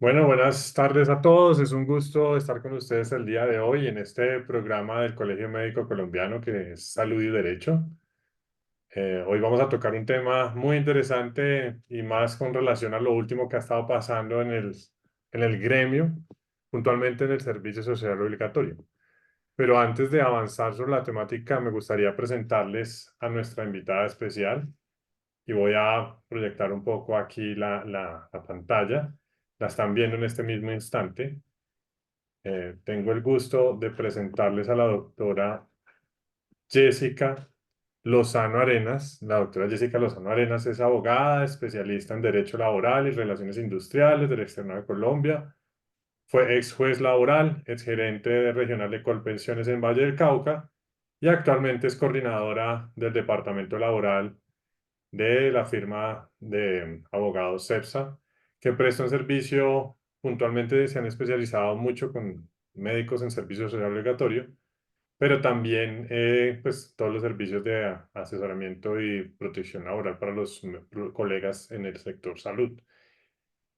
Bueno, buenas tardes a todos. Es un gusto estar con ustedes el día de hoy en este programa del Colegio Médico Colombiano que es Salud y Derecho. Hoy vamos a tocar un tema muy interesante y más con relación a lo último que ha estado pasando en el gremio, puntualmente en el servicio social obligatorio. Pero antes de avanzar sobre la temática, me gustaría presentarles a nuestra invitada especial y voy a proyectar un poco aquí la pantalla. La están viendo en este mismo instante. Tengo el gusto de presentarles a la doctora Jessica Lozano Arenas. La doctora Jessica Lozano Arenas es abogada, especialista en Derecho Laboral y Relaciones Industriales del Externado de Colombia. Fue ex juez laboral, ex gerente de regional de Colpensiones en Valle del Cauca y actualmente es coordinadora del Departamento Laboral de la firma de abogados CEPSA, que presta un servicio, puntualmente se han especializado mucho con médicos en servicio social obligatorio, pero también pues, todos los servicios de asesoramiento y protección laboral para los colegas en el sector salud.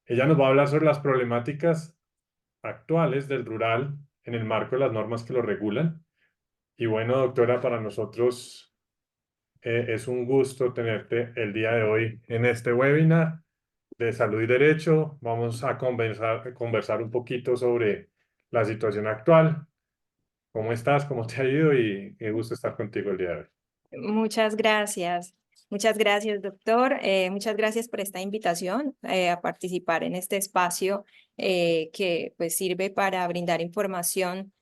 Ella nos va a hablar sobre las problemáticas actuales del rural en el marco de las normas que lo regulan. Y bueno, doctora, para nosotros es un gusto tenerte el día de hoy en este webinar de salud y derecho. Vamos a conversar un poquito sobre la situación actual. ¿Cómo estás? ¿Cómo te ha ido? Y qué gusto estar contigo el día de hoy. Muchas gracias. Muchas gracias, doctor. Muchas gracias por esta invitación a participar en este espacio que pues, sirve para brindar información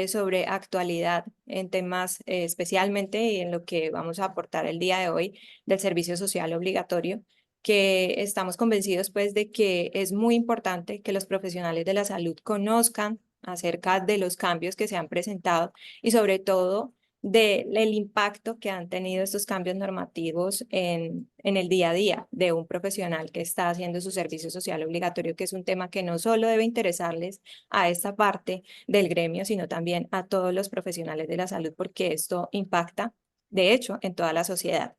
sobre actualidad en temas, especialmente en lo que vamos a aportar el día de hoy del servicio social obligatorio, que estamos convencidos pues, de que es muy importante que los profesionales de la salud conozcan acerca de los cambios que se han presentado y sobre todo del impacto que han tenido estos cambios normativos en el día a día de un profesional que está haciendo su servicio social obligatorio, que es un tema que no solo debe interesarles a esta parte del gremio, sino también a todos los profesionales de la salud, porque esto impacta, de hecho, en toda la sociedad.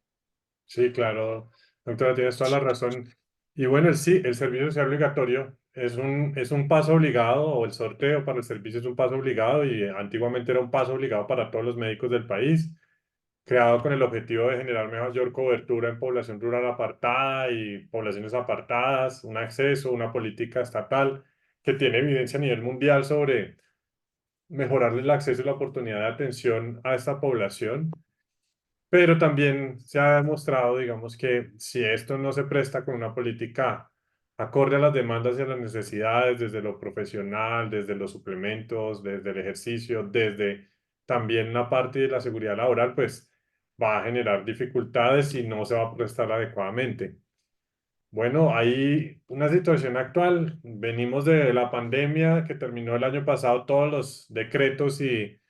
Sí, claro, doctora, tienes toda la razón. Y bueno, sí, el servicio social obligatorio es un paso obligado, o el sorteo para el servicio es un paso obligado, y antiguamente era un paso obligado para todos los médicos del país, creado con el objetivo de generar mayor cobertura en población rural apartada y poblaciones apartadas, un acceso, una política estatal que tiene evidencia a nivel mundial sobre mejorarle el acceso y la oportunidad de atención a esta población. Pero también se ha demostrado, digamos, que si esto no se presta con una política acorde a las demandas y a las necesidades, desde lo profesional, desde los suplementos, desde el ejercicio, desde también la parte de la seguridad laboral, pues va a generar dificultades y no se va a prestar adecuadamente. Bueno, hay una situación actual. Venimos de la pandemia que terminó el año pasado, todos los decretos y,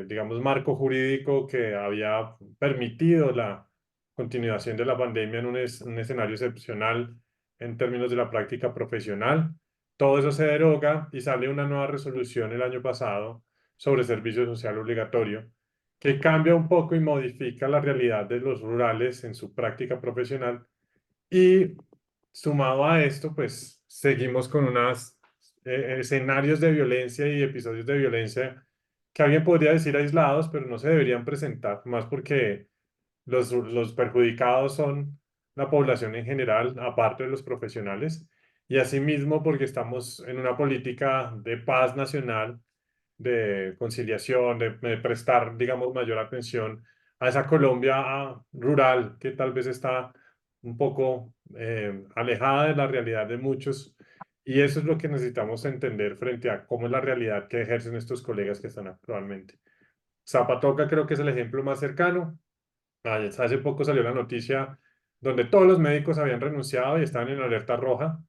digamos, marco jurídico que había permitido la continuación de la pandemia en un escenario excepcional en términos de la práctica profesional. Todo eso se deroga y sale una nueva resolución el año pasado sobre servicio social obligatorio que cambia un poco y modifica la realidad de los rurales en su práctica profesional y sumado a esto, pues seguimos con unos escenarios de violencia y episodios de violencia que alguien podría decir aislados, pero no se deberían presentar, más porque los perjudicados son la población en general, aparte de los profesionales, y asimismo porque estamos en una política de paz nacional, de conciliación, de prestar, digamos, mayor atención a esa Colombia rural que tal vez está un poco alejada de la realidad de muchos. Y eso es lo que necesitamos entender frente a cómo es la realidad que ejercen estos colegas que están actualmente. Zapatoca creo que es el ejemplo más cercano. Hace poco salió la noticia donde todos los médicos habían renunciado y estaban en alerta roja.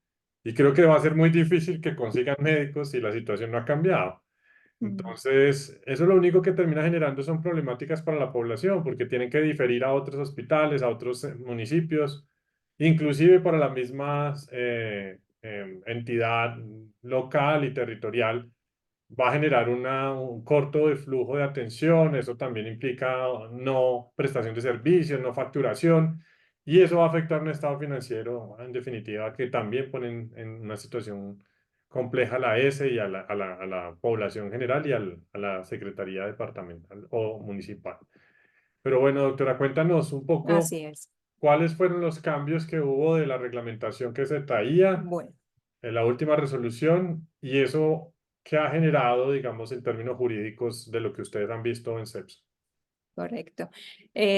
Y creo que va a ser muy difícil que consigan médicos si la situación no ha cambiado. Mm. Entonces, eso lo único que termina generando son problemáticas para la población, porque tienen que diferir a otros hospitales, a otros municipios, inclusive para la misma entidad local y territorial, va a generar un corto de flujo de atención, eso también implica no prestación de servicios, no facturación, y eso va a afectar un estado financiero, en definitiva, que también pone en una situación compleja a la S y a la población general y a la Secretaría Departamental o Municipal. Pero bueno, doctora, cuéntanos un poco Así es. cuáles fueron los cambios que hubo de la reglamentación que se traía Bueno. en la última resolución y eso que ha generado, digamos, en términos jurídicos de lo que ustedes han visto en CEPSA. Correcto.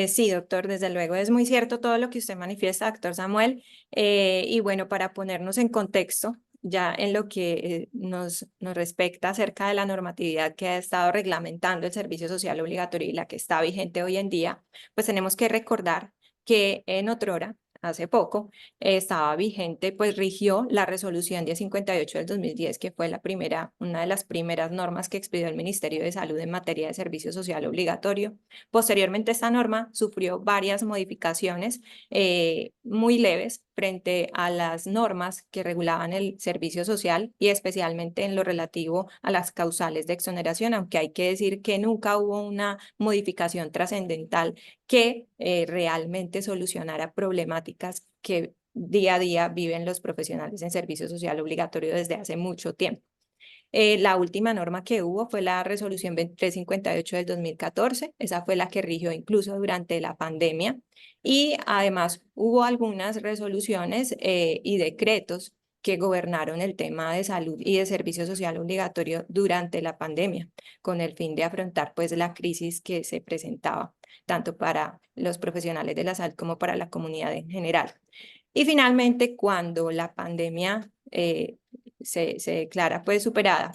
Sí, doctor, desde luego es muy cierto todo lo que usted manifiesta, doctor Samuel. Y bueno, para ponernos en contexto, ya en lo que nos respecta acerca de la normatividad que ha estado reglamentando el servicio social obligatorio y la que está vigente hoy en día, pues tenemos que recordar que en otrora, hace poco, estaba vigente, pues rigió la resolución 1058 del 2010, que fue una de las primeras normas que expidió el Ministerio de Salud en materia de servicio social obligatorio. Posteriormente, esta norma sufrió varias modificaciones muy leves frente a las normas que regulaban el servicio social y especialmente en lo relativo a las causales de exoneración, aunque hay que decir que nunca hubo una modificación trascendental que realmente solucionara problemáticas que día a día viven los profesionales en servicio social obligatorio desde hace mucho tiempo. La última norma que hubo fue la resolución 2358 del 2014. Esa fue la que rigió incluso durante la pandemia. Y además hubo algunas resoluciones y decretos que gobernaron el tema de salud y de servicio social obligatorio durante la pandemia, con el fin de afrontar pues la crisis que se presentaba, tanto para los profesionales de la salud como para la comunidad en general. Y finalmente, cuando la pandemia se declara pues superada,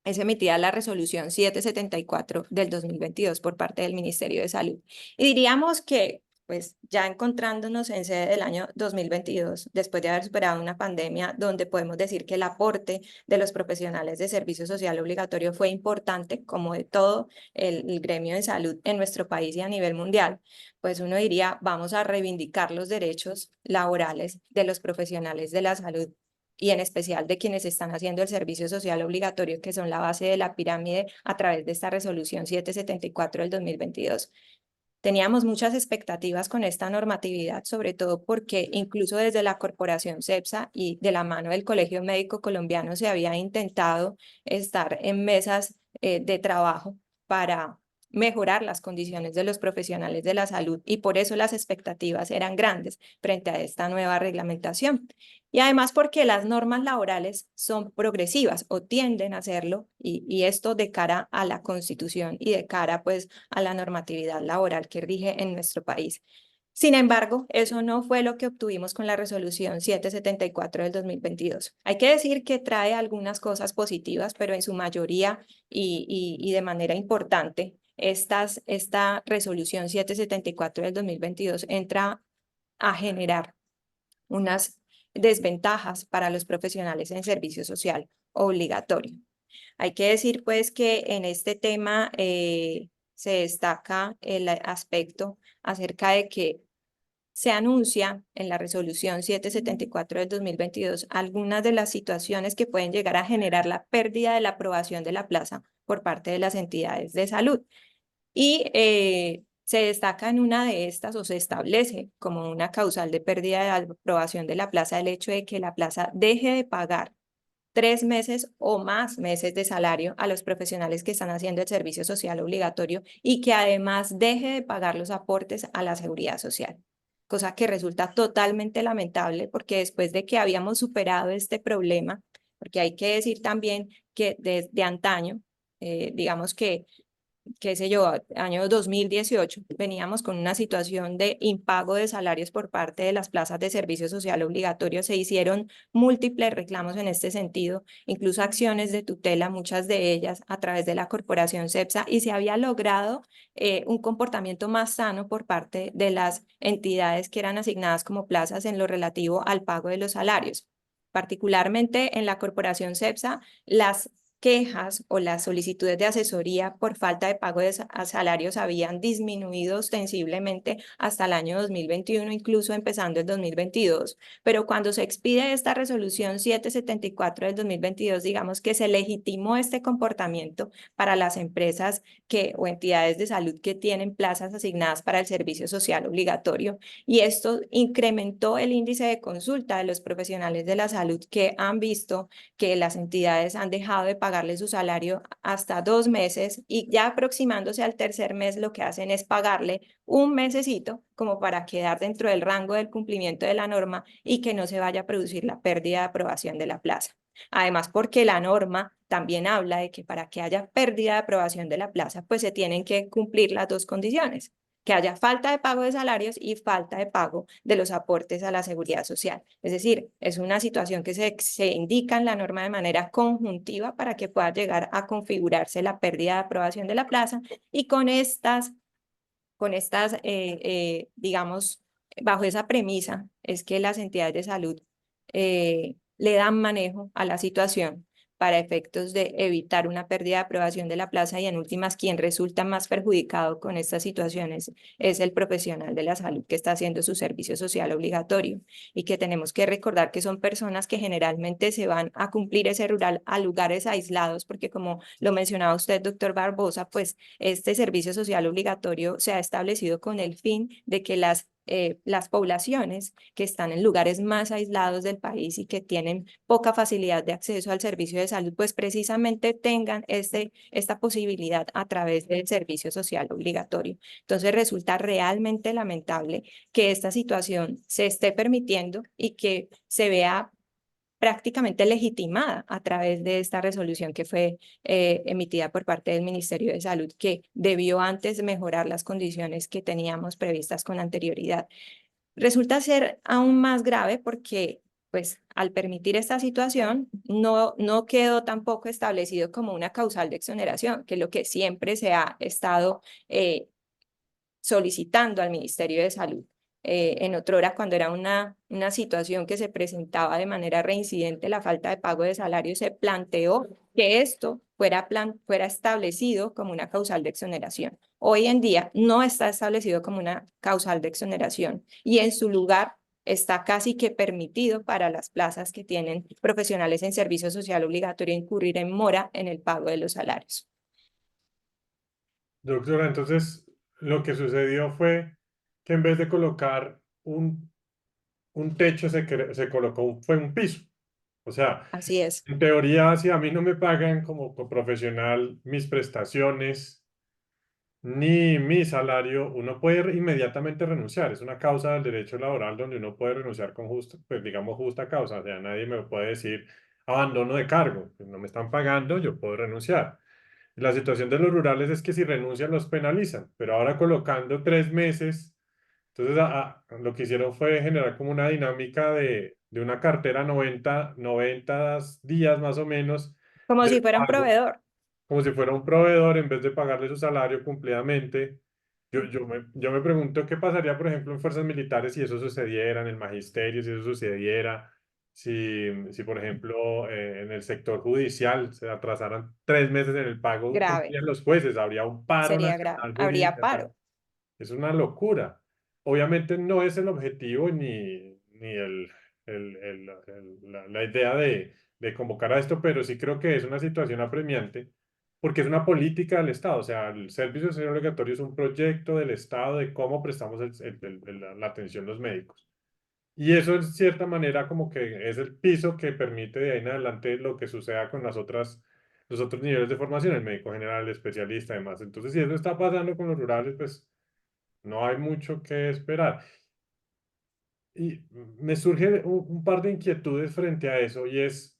es emitida la resolución 774 del 2022 por parte del Ministerio de Salud. Y diríamos que, pues ya encontrándonos en sede del año 2022, después de haber superado una pandemia donde podemos decir que el aporte de los profesionales de servicio social obligatorio fue importante, como de todo el gremio de salud en nuestro país y a nivel mundial, pues uno diría, vamos a reivindicar los derechos laborales de los profesionales de la salud y en especial de quienes están haciendo el servicio social obligatorio, que son la base de la pirámide a través de esta resolución 774 del 2022. Teníamos muchas expectativas con esta normatividad, sobre todo porque incluso desde la corporación CEPSA y de la mano del Colegio Médico Colombiano se había intentado estar en mesas de trabajo para mejorar las condiciones de los profesionales de la salud y por eso las expectativas eran grandes frente a esta nueva reglamentación. Y además porque las normas laborales son progresivas o tienden a serlo y esto de cara a la Constitución y de cara pues a la normatividad laboral que rige en nuestro país. Sin embargo, eso no fue lo que obtuvimos con la resolución 774 del 2022. Hay que decir que trae algunas cosas positivas, pero en su mayoría y de manera importante, esta resolución 774 del 2022 entra a generar unas desventajas para los profesionales en servicio social obligatorio. Hay que decir pues que en este tema se destaca el aspecto acerca de que se anuncia en la resolución 774 del 2022 algunas de las situaciones que pueden llegar a generar la pérdida de la aprobación de la plaza por parte de las entidades de salud. Y se destaca en una de estas o se establece como una causal de pérdida de la aprobación de la plaza el hecho de que la plaza deje de pagar 3 meses o más meses de salario a los profesionales que están haciendo el servicio social obligatorio y que además deje de pagar los aportes a la seguridad social, cosa que resulta totalmente lamentable porque después de que habíamos superado este problema, porque hay que decir también que desde antaño, digamos que qué sé yo, año 2018, veníamos con una situación de impago de salarios por parte de las plazas de servicio social obligatorio. Se hicieron múltiples reclamos en este sentido, incluso acciones de tutela, muchas de ellas a través de la corporación CEPSA, y se había logrado un comportamiento más sano por parte de las entidades que eran asignadas como plazas en lo relativo al pago de los salarios. Particularmente en la corporación CEPSA, las quejas o las solicitudes de asesoría por falta de pago de salarios habían disminuido ostensiblemente hasta el año 2021, incluso empezando el 2022. Pero cuando se expide esta resolución 774 del 2022, digamos que se legitimó este comportamiento para las empresas o entidades de salud que tienen plazas asignadas para el servicio social obligatorio, y esto incrementó el índice de consulta de los profesionales de la salud que han visto que las entidades han dejado de pagarle su salario hasta 2 meses, y ya aproximándose al tercer mes lo que hacen es pagarle un mesecito como para quedar dentro del rango del cumplimiento de la norma y que no se vaya a producir la pérdida de aprobación de la plaza. Además, porque la norma también habla de que para que haya pérdida de aprobación de la plaza, pues se tienen que cumplir las dos condiciones: que haya falta de pago de salarios y falta de pago de los aportes a la seguridad social. Es decir, es una situación que se indica en la norma de manera conjuntiva para que pueda llegar a configurarse la pérdida de aprobación de la plaza, y digamos, bajo esa premisa es que las entidades de salud le dan manejo a la situación para efectos de evitar una pérdida de aprobación de la plaza, y en últimas quien resulta más perjudicado con estas situaciones es el profesional de la salud que está haciendo su servicio social obligatorio, y que tenemos que recordar que son personas que generalmente se van a cumplir ese rural a lugares aislados, porque como lo mencionaba usted, doctor Barbosa, pues este servicio social obligatorio se ha establecido con el fin de que las poblaciones que están en lugares más aislados del país y que tienen poca facilidad de acceso al servicio de salud, pues precisamente tengan esta posibilidad a través del servicio social obligatorio. Entonces resulta realmente lamentable que esta situación se esté permitiendo y que se vea prácticamente legitimada a través de esta resolución que fue emitida por parte del Ministerio de Salud, que debió antes mejorar las condiciones que teníamos previstas con anterioridad. Resulta ser aún más grave porque, pues, al permitir esta situación, no quedó tampoco establecido como una causal de exoneración, que es lo que siempre se ha estado solicitando al Ministerio de Salud. En otrora, cuando era una situación que se presentaba de manera reincidente, la falta de pago de salario, se planteó que esto fuera establecido como una causal de exoneración. Hoy en día no está establecido como una causal de exoneración, y en su lugar está casi que permitido para las plazas que tienen profesionales en servicio social obligatorio incurrir en mora en el pago de los salarios. Doctora, entonces lo que sucedió fue que en vez de colocar un techo, se colocó fue un piso. O sea, Así es. en teoría, si a mí no me pagan como profesional mis prestaciones ni mi salario, uno puede inmediatamente renunciar. Es una causa del derecho laboral donde uno puede renunciar con justa, pues digamos justa causa. O sea, nadie me puede decir abandono de cargo. Pues no me están pagando, yo puedo renunciar. La situación de los rurales es que si renuncian los penalizan, pero ahora colocando 3 meses, entonces lo que hicieron fue generar como una dinámica de una cartera 90 días más o menos Como de si fuera un pago, proveedor. como si fuera un proveedor en vez de pagarle su salario cumplidamente. Yo me pregunto qué pasaría, por ejemplo, en fuerzas militares si eso sucediera, en el magisterio, si eso sucediera, si por ejemplo, en el sector judicial se atrasaran 3 meses en el pago, ¿qué Grave, harían los jueces? Habría un paro sería grave. nacional Habría jurídico. paro. Es una locura. Obviamente no es el objetivo ni la idea de convocar a esto, pero sí creo que es una situación apremiante porque es una política del Estado. O sea, el servicio social obligatorio es un proyecto del Estado de cómo prestamos la atención los médicos. Y eso en cierta manera como que es el piso que permite de ahí en adelante lo que suceda con los otros niveles de formación, el médico general, el especialista, además. Entonces, si eso está pasando con los rurales, pues no hay mucho que esperar. Y me surge un par de inquietudes frente a eso, y es,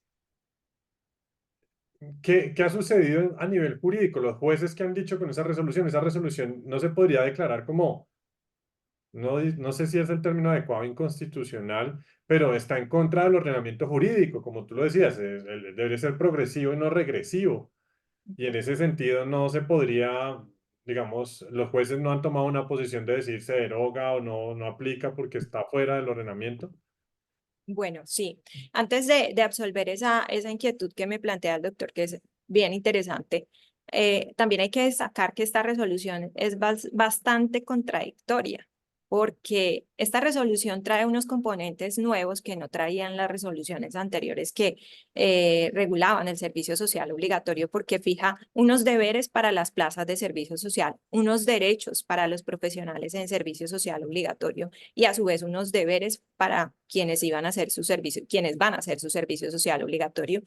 ¿qué ha sucedido a nivel jurídico? Los jueces que han dicho con esa resolución no se podría declarar como, no sé si es el término adecuado, inconstitucional, pero está en contra del ordenamiento jurídico, como tú lo decías, debería ser progresivo y no regresivo. Y en ese sentido no se podría, digamos, los jueces no han tomado una posición de decir se deroga o no aplica porque está fuera del ordenamiento. Bueno, sí. Antes de absolver esa inquietud que me plantea el doctor, que es bien interesante. También hay que destacar que esta resolución es bastante contradictoria, porque esta resolución trae unos componentes nuevos que no traían las resoluciones anteriores que regulaban el servicio social obligatorio, porque fija unos deberes para las plazas de servicio social, unos derechos para los profesionales en servicio social obligatorio y a su vez unos deberes para quienes iban a hacer su servicio, quienes van a hacer su servicio social obligatorio.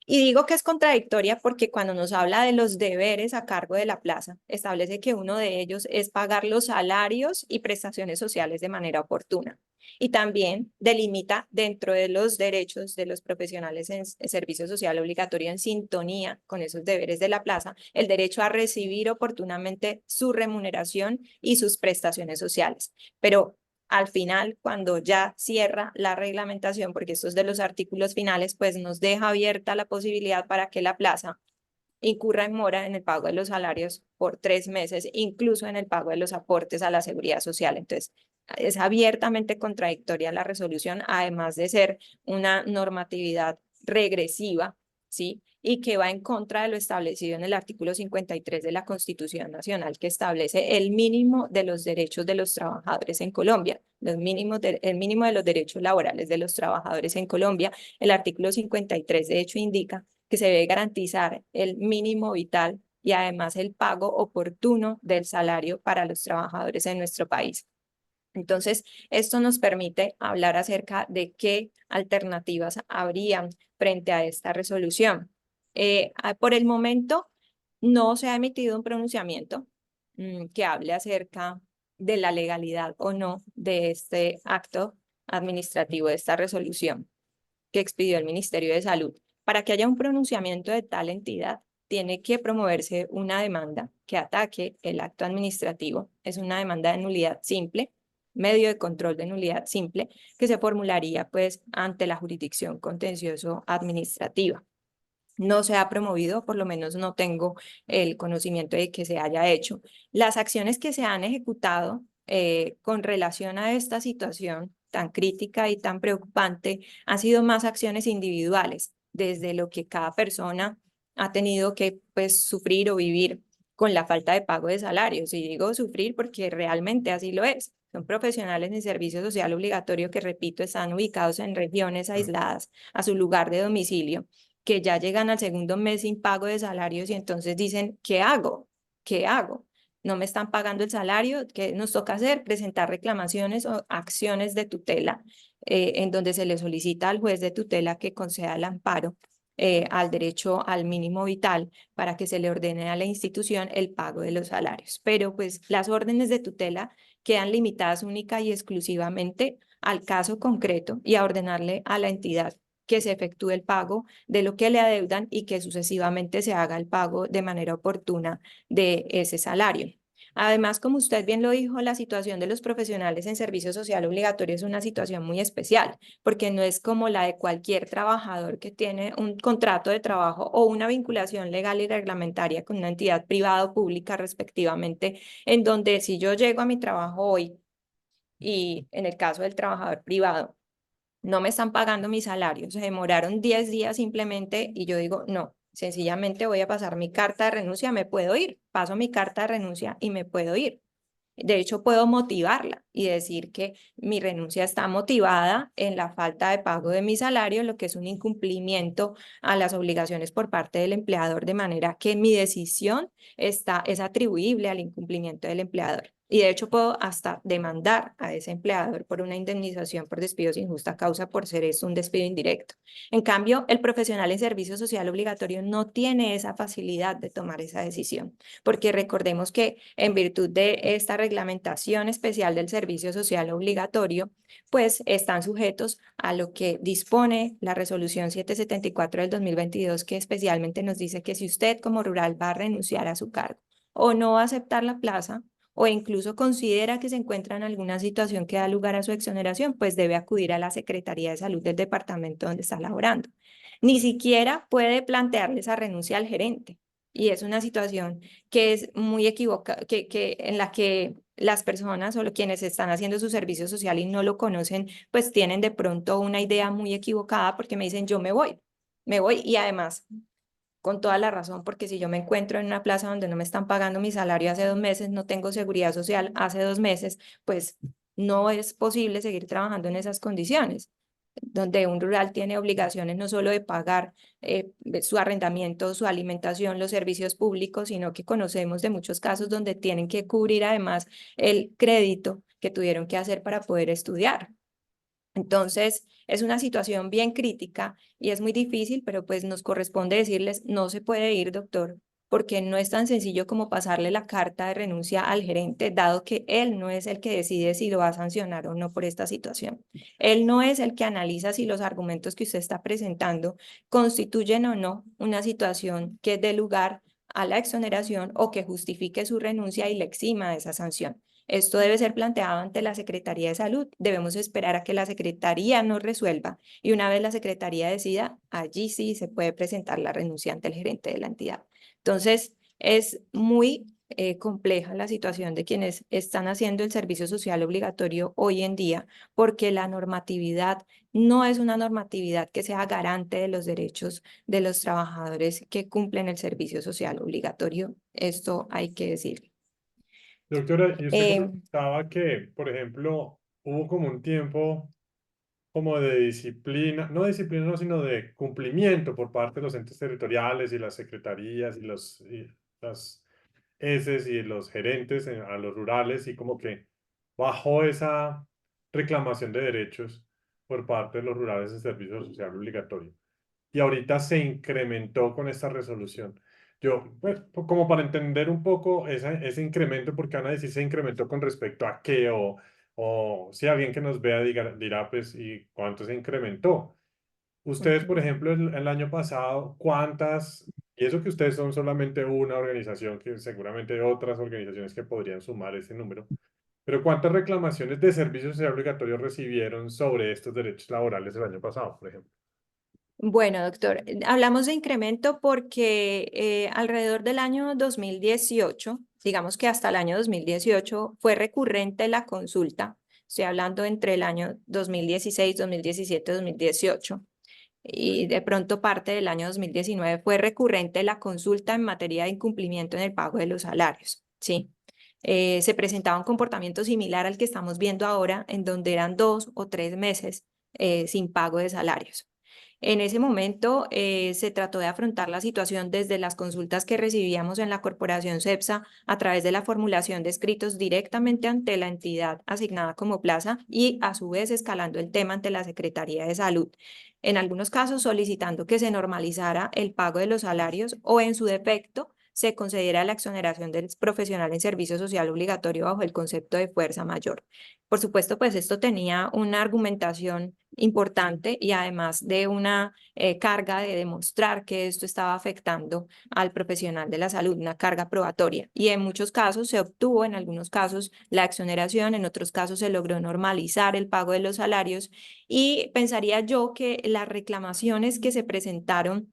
Y digo que es contradictoria porque cuando nos habla de los deberes a cargo de la plaza, establece que uno de ellos es pagar los salarios y prestaciones sociales de manera oportuna. Y también delimita dentro de los derechos de los profesionales en servicio social obligatorio en sintonía con esos deberes de la plaza, el derecho a recibir oportunamente su remuneración y sus prestaciones sociales. Pero al final, cuando ya cierra la reglamentación, porque esto es de los artículos finales, pues nos deja abierta la posibilidad para que la plaza incurra en mora en el pago de los salarios por 3 meses, incluso en el pago de los aportes a la seguridad social. Entonces, es abiertamente contradictoria la resolución, además de ser una normatividad regresiva, ¿sí? Y que va en contra de lo establecido en el artículo 53 de la Constitución Nacional, que establece el mínimo de los derechos de los trabajadores en Colombia, el mínimo de los derechos laborales de los trabajadores en Colombia. El artículo 53, de hecho, indica que se debe garantizar el mínimo vital y además el pago oportuno del salario para los trabajadores en nuestro país. Entonces, esto nos permite hablar acerca de qué alternativas habrían frente a esta resolución. Por el momento, no se ha emitido un pronunciamiento que hable acerca de la legalidad o no de este acto administrativo, de esta resolución que expidió el Ministerio de Salud. Para que haya un pronunciamiento de tal entidad, tiene que promoverse una demanda que ataque el acto administrativo. Es una demanda de nulidad simple, medio de control de nulidad simple, que se formularía pues ante la jurisdicción contencioso administrativa. No se ha promovido, por lo menos no tengo el conocimiento de que se haya hecho. Las acciones que se han ejecutado con relación a esta situación tan crítica y tan preocupante han sido más acciones individuales, desde lo que cada persona ha tenido que pues, sufrir o vivir con la falta de pago de salarios. Y digo sufrir porque realmente así lo es. Son profesionales en servicio social obligatorio que, repito, están ubicados en regiones aisladas a su lugar de domicilio, que ya llegan al segundo mes sin pago de salarios y entonces dicen, ¿qué hago? ¿Qué hago? No me están pagando el salario. ¿Qué nos toca hacer? Presentar reclamaciones o acciones de tutela en donde se le solicita al juez de tutela que conceda el amparo al derecho al mínimo vital para que se le ordene a la institución el pago de los salarios. Pero pues las órdenes de tutela quedan limitadas única y exclusivamente al caso concreto y a ordenarle a la entidad que se efectúe el pago de lo que le adeudan y que sucesivamente se haga el pago de manera oportuna de ese salario. Además, como usted bien lo dijo, la situación de los profesionales en servicio social obligatorio es una situación muy especial, porque no es como la de cualquier trabajador que tiene un contrato de trabajo o una vinculación legal y reglamentaria con una entidad privada o pública respectivamente, en donde si yo llego a mi trabajo hoy y en el caso del trabajador privado, no me están pagando mi salario, se demoraron 10 días simplemente y yo digo, no, sencillamente voy a pasar mi carta de renuncia, me puedo ir, paso mi carta de renuncia y me puedo ir. De hecho, puedo motivarla y decir que mi renuncia está motivada en la falta de pago de mi salario, lo que es un incumplimiento a las obligaciones por parte del empleador, de manera que mi decisión es atribuible al incumplimiento del empleador. Y de hecho puedo hasta demandar a ese empleador por una indemnización por despido sin justa causa por ser eso un despido indirecto. En cambio, el profesional en servicio social obligatorio no tiene esa facilidad de tomar esa decisión, porque recordemos que en virtud de esta reglamentación especial del servicio social obligatorio, pues están sujetos a lo que dispone la resolución 774 del 2022, que especialmente nos dice que si usted como rural va a renunciar a su cargo o no va a aceptar la plaza, o incluso considera que se encuentra en alguna situación que da lugar a su exoneración, pues debe acudir a la Secretaría de Salud del departamento donde está laborando. Ni siquiera puede plantearle esa renuncia al gerente. Y es una situación que es muy equivocada, en la que las personas o quienes están haciendo su servicio social y no lo conocen, pues tienen de pronto una idea muy equivocada porque me dicen, yo me voy y además con toda la razón, porque si yo me encuentro en una plaza donde no me están pagando mi salario hace 2 meses, no tengo seguridad social hace 2 meses, pues no es posible seguir trabajando en esas condiciones, donde un rural tiene obligaciones no solo de pagar su arrendamiento, su alimentación, los servicios públicos, sino que conocemos de muchos casos donde tienen que cubrir además el crédito que tuvieron que hacer para poder estudiar. Entonces, es una situación bien crítica y es muy difícil, pero pues nos corresponde decirles, no se puede ir, doctor, porque no es tan sencillo como pasarle la carta de renuncia al gerente, dado que él no es el que decide si lo va a sancionar o no por esta situación. Él no es el que analiza si los argumentos que usted está presentando constituyen o no una situación que dé lugar a la exoneración o que justifique su renuncia y le exima de esa sanción. Esto debe ser planteado ante la Secretaría de Salud. Debemos esperar a que la Secretaría nos resuelva y una vez la Secretaría decida, allí sí se puede presentar la renuncia ante el gerente de la entidad. Entonces, es muy compleja la situación de quienes están haciendo el servicio social obligatorio hoy en día, porque la normatividad no es una normatividad que sea garante de los derechos de los trabajadores que cumplen el servicio social obligatorio. Esto hay que decirlo. Doctora, y usted Eh, comentaba que, por ejemplo, hubo como un tiempo como de disciplina, no disciplina, no, sino de cumplimiento por parte de los entes territoriales y las secretarías y las eses y los gerentes a los rurales y como que bajó esa reclamación de derechos por parte de los rurales en servicio social obligatorio. Y ahorita se incrementó con esta resolución. Yo, pues, como para entender un poco ese incremento, porque van a decir se incrementó con respecto a qué, o si alguien que nos vea dirá, pues, ¿y cuánto se incrementó? Ustedes, por Ujú. ejemplo, el año pasado, ¿cuántas? Y eso que ustedes son solamente una organización, que seguramente hay otras organizaciones que podrían sumar ese número, pero ¿cuántas reclamaciones de servicios social obligatorios recibieron sobre estos derechos laborales el año pasado, por ejemplo? Bueno, doctor, hablamos de incremento porque alrededor del año 2018, digamos que hasta el año 2018 fue recurrente la consulta. Estoy hablando entre el año 2016, 2017, 2018 y de pronto parte del año 2019 fue recurrente la consulta en materia de incumplimiento en el pago de los salarios, ¿sí? Se presentaba un comportamiento similar al que estamos viendo ahora, en donde eran 2 o 3 meses sin pago de salarios. En ese momento se trató de afrontar la situación desde las consultas que recibíamos en la corporación CEPSA a través de la formulación de escritos directamente ante la entidad asignada como plaza y a su vez escalando el tema ante la Secretaría de Salud. En algunos casos solicitando que se normalizara el pago de los salarios o en su defecto se concediera la exoneración del profesional en servicio social obligatorio bajo el concepto de fuerza mayor. Por supuesto, pues esto tenía una argumentación importante y además de una carga de demostrar que esto estaba afectando al profesional de la salud, una carga probatoria. Y en muchos casos se obtuvo, en algunos casos, la exoneración, en otros casos se logró normalizar el pago de los salarios y pensaría yo que las reclamaciones que se presentaron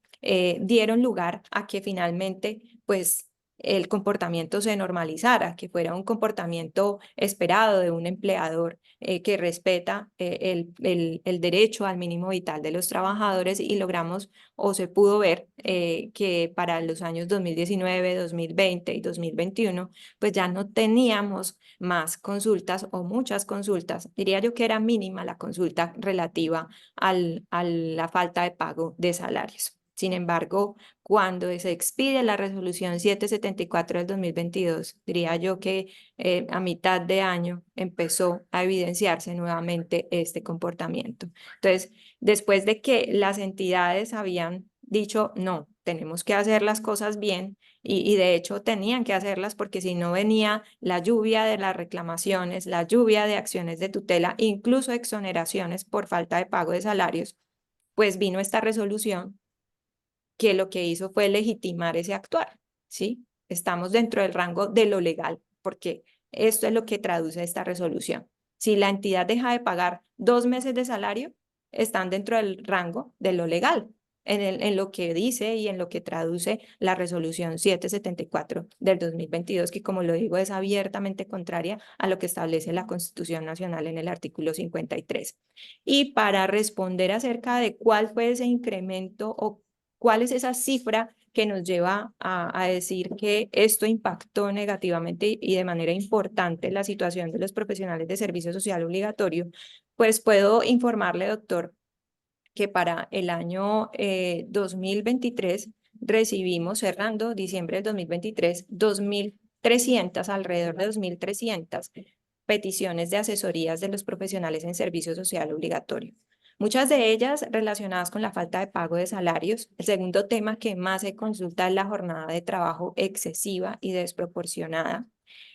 dieron lugar a que finalmente, pues, el comportamiento se normalizara, que fuera un comportamiento esperado de un empleador que respeta el derecho al mínimo vital de los trabajadores y logramos o se pudo ver que para los años 2019, 2020 y 2021, pues ya no teníamos más consultas o muchas consultas. Diría yo que era mínima la consulta relativa a la falta de pago de salarios. Sin embargo, cuando se expide la resolución 774 del 2022, diría yo que a mitad de año empezó a evidenciarse nuevamente este comportamiento. Entonces, después de que las entidades habían dicho, no, tenemos que hacer las cosas bien y de hecho tenían que hacerlas porque si no venía la lluvia de las reclamaciones, la lluvia de acciones de tutela, incluso exoneraciones por falta de pago de salarios, pues vino esta resolución que lo que hizo fue legitimar ese actuar, ¿sí? Estamos dentro del rango de lo legal, porque esto es lo que traduce esta resolución. Si la entidad deja de pagar 2 meses de salario, están dentro del rango de lo legal, en lo que dice y en lo que traduce la resolución 774 del 2022, que como lo digo es abiertamente contraria a lo que establece la Constitución Nacional en el artículo 53. Y para responder acerca de cuál fue ese incremento o cuál es esa cifra que nos lleva a decir que esto impactó negativamente y de manera importante la situación de los profesionales de servicio social obligatorio, pues puedo informarle, doctor, que para el año 2023 recibimos, cerrando diciembre del 2023, 2.300, alrededor de 2.300 peticiones de asesorías de los profesionales en servicio social obligatorio. Muchas de ellas relacionadas con la falta de pago de salarios. El segundo tema que más se consulta es la jornada de trabajo excesiva y desproporcionada.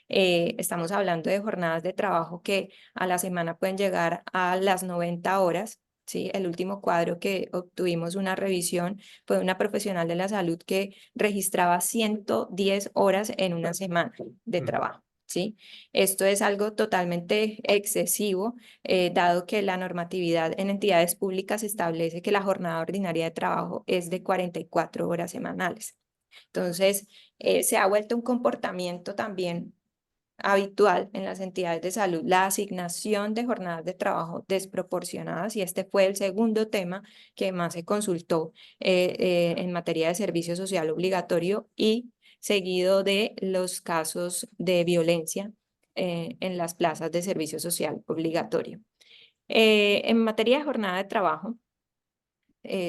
Estamos hablando de jornadas de trabajo que a la semana pueden llegar a las 90 horas. Sí, el último cuadro que obtuvimos una revisión fue una profesional de la salud que registraba 110 horas en una semana de trabajo. ¿Sí? Esto es algo totalmente excesivo, dado que la normatividad en entidades públicas establece que la jornada ordinaria de trabajo es de 44 horas semanales. Entonces, se ha vuelto un comportamiento también habitual en las entidades de salud la asignación de jornadas de trabajo desproporcionadas, y este fue el segundo tema que más se consultó en materia de servicio social obligatorio, y seguido de los casos de violencia en las plazas de servicio social obligatorio. En materia de jornada de trabajo,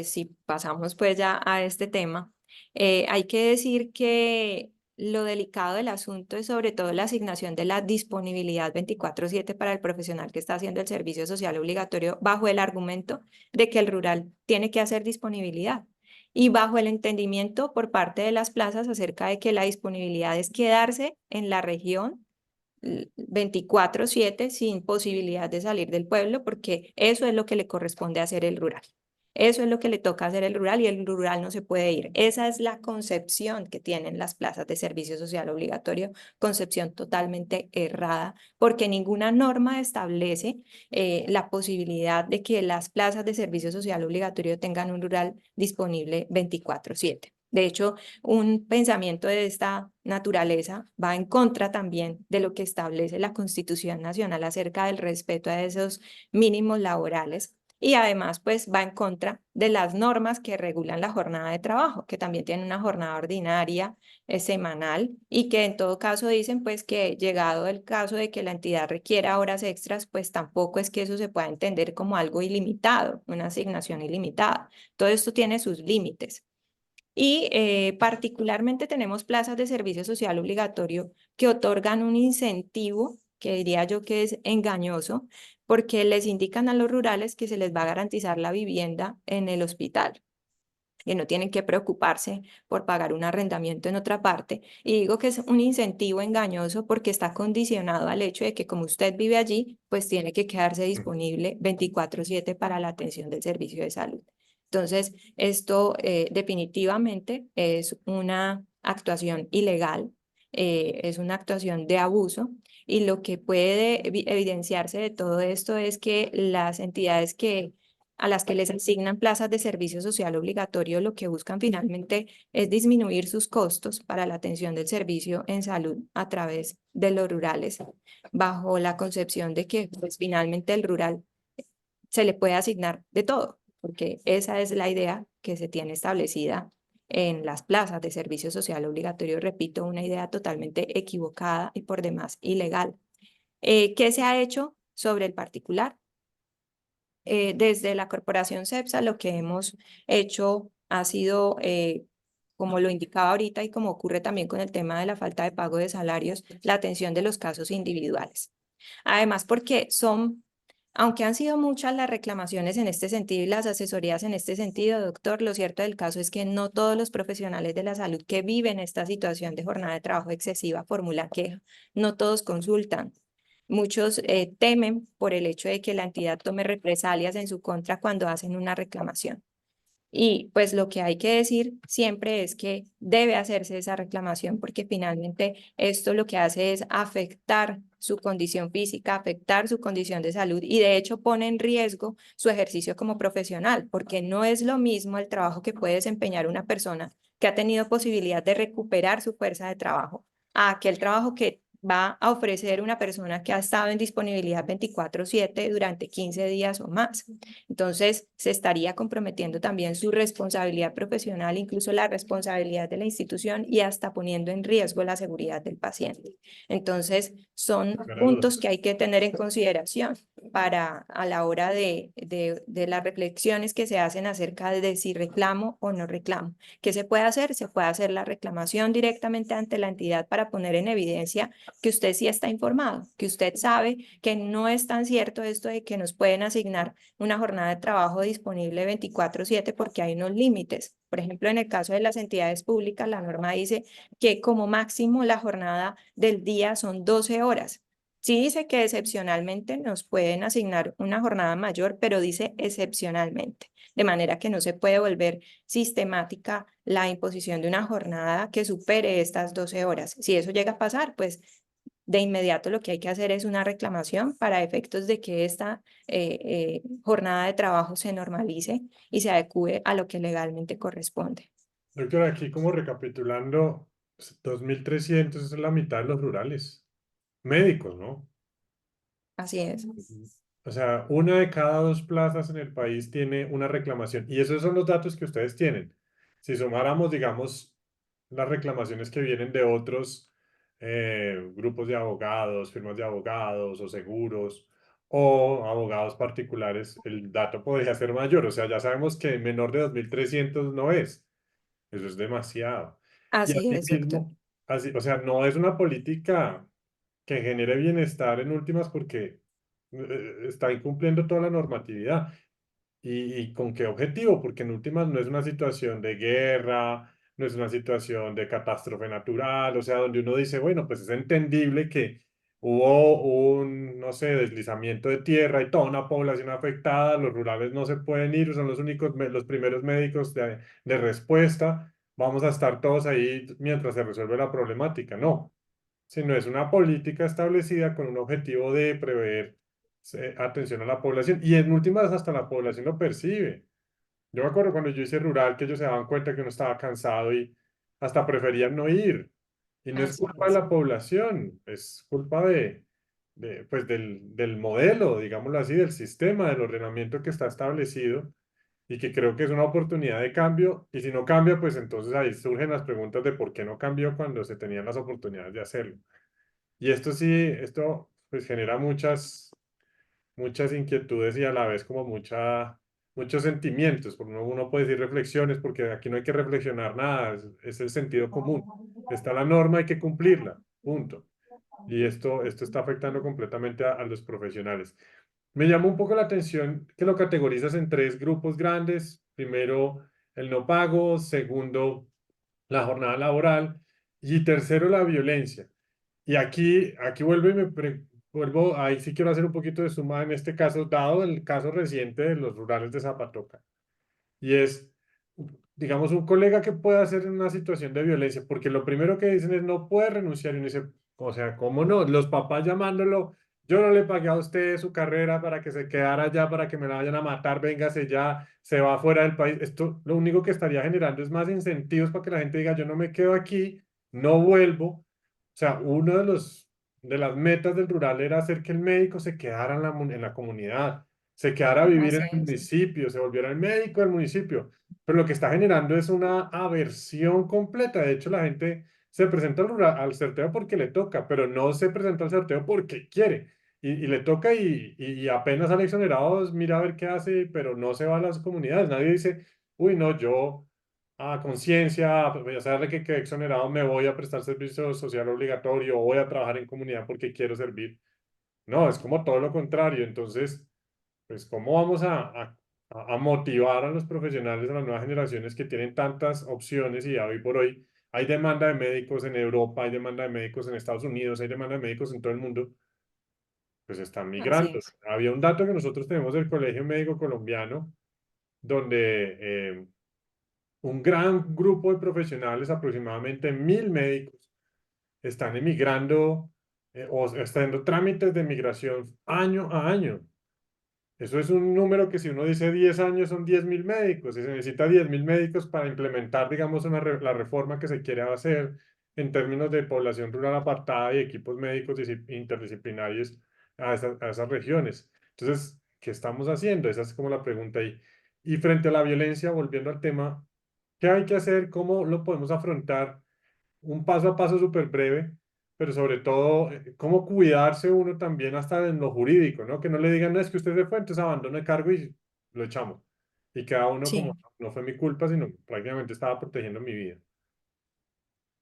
si pasamos pues ya a este tema, hay que decir que lo delicado del asunto es sobre todo la asignación de la disponibilidad 24/7 para el profesional que está haciendo el servicio social obligatorio, bajo el argumento de que el rural tiene que hacer disponibilidad y bajo el entendimiento por parte de las plazas acerca de que la disponibilidad es quedarse en la región 24/7 sin posibilidad de salir del pueblo, porque eso es lo que le corresponde hacer el rural. Eso es lo que le toca hacer el rural, y el rural no se puede ir. Esa es la concepción que tienen las plazas de servicio social obligatorio, concepción totalmente errada, porque ninguna norma establece la posibilidad de que las plazas de servicio social obligatorio tengan un rural disponible 24/7. De hecho, un pensamiento de esta naturaleza va en contra también de lo que establece la Constitución Nacional acerca del respeto a esos mínimos laborales, y además pues va en contra de las normas que regulan la jornada de trabajo, que también tiene una jornada ordinaria semanal, y que en todo caso dicen pues que llegado el caso de que la entidad requiera horas extras, pues tampoco es que eso se pueda entender como algo ilimitado, una asignación ilimitada. Todo esto tiene sus límites. Y particularmente tenemos plazas de servicio social obligatorio que otorgan un incentivo, que diría yo que es engañoso, porque les indican a los rurales que se les va a garantizar la vivienda en el hospital, que no tienen que preocuparse por pagar un arrendamiento en otra parte. Y digo que es un incentivo engañoso porque está condicionado al hecho de que como usted vive allí, pues tiene que quedarse disponible 24/7 para la atención del servicio de salud. Entonces, esto definitivamente es una actuación ilegal, es una actuación de abuso, y lo que puede evidenciarse de todo esto es que las entidades a las que les asignan plazas de servicio social obligatorio, lo que buscan finalmente es disminuir sus costos para la atención del servicio en salud a través de los rurales, bajo la concepción de que pues, finalmente el rural se le puede asignar de todo, porque esa es la idea que se tiene establecida en las plazas de servicio social obligatorio. Repito, una idea totalmente equivocada y por demás ilegal. ¿Qué se ha hecho sobre el particular? Desde la corporación CEPSA lo que hemos hecho ha sido, como lo indicaba ahorita y como ocurre también con el tema de la falta de pago de salarios, la atención de los casos individuales. Además, porque aunque han sido muchas las reclamaciones en este sentido y las asesorías en este sentido, doctor, lo cierto del caso es que no todos los profesionales de la salud que viven esta situación de jornada de trabajo excesiva formulan queja, no todos consultan. Muchos temen por el hecho de que la entidad tome represalias en su contra cuando hacen una reclamación. Y pues lo que hay que decir siempre es que debe hacerse esa reclamación, porque finalmente esto lo que hace es afectar su condición física, afectar su condición de salud, y de hecho pone en riesgo su ejercicio como profesional, porque no es lo mismo el trabajo que puede desempeñar una persona que ha tenido posibilidad de recuperar su fuerza de trabajo a aquel trabajo que va a ofrecer una persona que ha estado en disponibilidad 24/7 durante 15 días o más. Entonces, se estaría comprometiendo también su responsabilidad profesional, incluso la responsabilidad de la institución y hasta poniendo en riesgo la seguridad del paciente. Entonces, son No era duda. puntos que hay que tener en consideración para a la hora de las reflexiones que se hacen acerca de si reclamo o no reclamo. ¿Qué se puede hacer? Se puede hacer la reclamación directamente ante la entidad para poner en evidencia que usted sí está informado, que usted sabe que no es tan cierto esto de que nos pueden asignar una jornada de trabajo disponible 24/7 porque hay unos límites. Por ejemplo, en el caso de las entidades públicas, la norma dice que como máximo la jornada del día son 12 horas. Sí dice que excepcionalmente nos pueden asignar una jornada mayor, pero dice excepcionalmente, de manera que no se puede volver sistemática la imposición de una jornada que supere estas 12 horas. Si eso llega a pasar, pues de inmediato lo que hay que hacer es una reclamación para efectos de que esta jornada de trabajo se normalice y se adecue a lo que legalmente corresponde. Doctor, aquí como recapitulando, 2.300 es la mitad de los rurales. Médicos, ¿no? Así es. Ujú. O sea, una de cada dos plazas en el país tiene una reclamación. Y esos son los datos que ustedes tienen. Si sumáramos, digamos, las reclamaciones que vienen de otros grupos de abogados, firmas de abogados o seguros o abogados particulares, el dato podría ser mayor. O sea, ya sabemos que menor de 2.300 no es. Eso es demasiado. Y Así es, doctor. asimismo, así, o sea, no es una política que genere bienestar en últimas porque está incumpliendo toda la normatividad. Y con qué objetivo? Porque en últimas no es una situación de guerra, no es una situación de catástrofe natural, o sea, donde uno dice, bueno, pues es entendible que hubo un, no sé, deslizamiento de tierra y toda una población afectada, los rurales no se pueden ir, son los únicos, los primeros médicos de respuesta, vamos a estar todos ahí mientras se resuelve la problemática. No, sino es una política establecida con un objetivo de prever atención a la población. Y en últimas, hasta la población lo percibe. Yo me acuerdo cuando yo hice rural que ellos se daban cuenta que uno estaba cansado y hasta preferían no ir. Y no es Así culpa de es. la población, es culpa pues del modelo, digámoslo así, del sistema, del ordenamiento que está establecido y que creo que es una oportunidad de cambio. Y si no cambia, pues entonces ahí surgen las preguntas de por qué no cambió cuando se tenían las oportunidades de hacerlo. Y esto sí, esto pues genera muchas inquietudes y a la vez como muchos sentimientos. Porque uno puede decir reflexiones, porque aquí no hay que reflexionar nada, es el sentido común. Está la norma, hay que cumplirla, punto. Y esto está afectando completamente a los profesionales. Me llamó un poco la atención que lo categorizas en tres grupos grandes. Primero, el no pago. Segundo, la jornada laboral. Y tercero, la violencia. Y aquí vuelvo vuelvo, ahí sí quiero hacer un poquito de suma en este caso, dado el caso reciente de los rurales de Zapatoca. Y es, digamos, un colega que puede hacer en una situación de violencia, porque lo primero que dicen es no puede renunciar. Y uno dice, o sea, ¿cómo no? Los papás llamándolo, yo no le pagué a usted su carrera para que se quedara allá, para que me la vayan a matar, véngase ya, se va fuera del país. Esto lo único que estaría generando es más incentivos para que la gente diga, yo no me quedo aquí, no vuelvo. O sea, uno de de las metas del rural era hacer que el médico se quedara en la comunidad, se quedara a vivir en Así el es. municipio, se volviera el médico del municipio. Pero lo que está generando es una aversión completa. De hecho, la gente se presenta al sorteo porque le toca, pero no se presenta al sorteo porque quiere. Y le toca y apenas sale exonerado, mira a ver qué hace, pero no se va a las comunidades. Nadie dice, uy, no, yo a conciencia, voy a saber que quedé exonerado, me voy a prestar servicio social obligatorio, o voy a trabajar en comunidad porque quiero servir. No, es como todo lo contrario. Entonces, pues, ¿cómo vamos a motivar a los profesionales, a las nuevas generaciones que tienen tantas opciones y ya hoy por hoy hay demanda de médicos en Europa, hay demanda de médicos en Estados Unidos, hay demanda de médicos en todo el mundo, pues están Así migrando? es. Había un dato que nosotros tenemos del Colegio Médico Colombiano, donde un gran grupo de profesionales, aproximadamente 1.000 médicos, están emigrando o están dando trámites de migración año a año. Eso es un número que si uno dice 10 años son 10.000 médicos y se necesita 10.000 médicos para implementar, digamos, la reforma que se quiere hacer en términos de población rural apartada y equipos médicos interdisciplinarios a esas regiones. Entonces, ¿qué estamos haciendo? Esa es como la pregunta ahí. Y frente a la violencia, volviendo al tema, ¿qué hay que hacer? ¿Cómo lo podemos afrontar? Un paso a paso súper breve, pero sobre todo, cómo cuidarse uno también hasta en lo jurídico, ¿no? Que no le digan, no, es que usted se fue, entonces abandono el cargo y lo echamos. Y queda uno como, Sí. no fue mi culpa, sino prácticamente estaba protegiendo mi vida.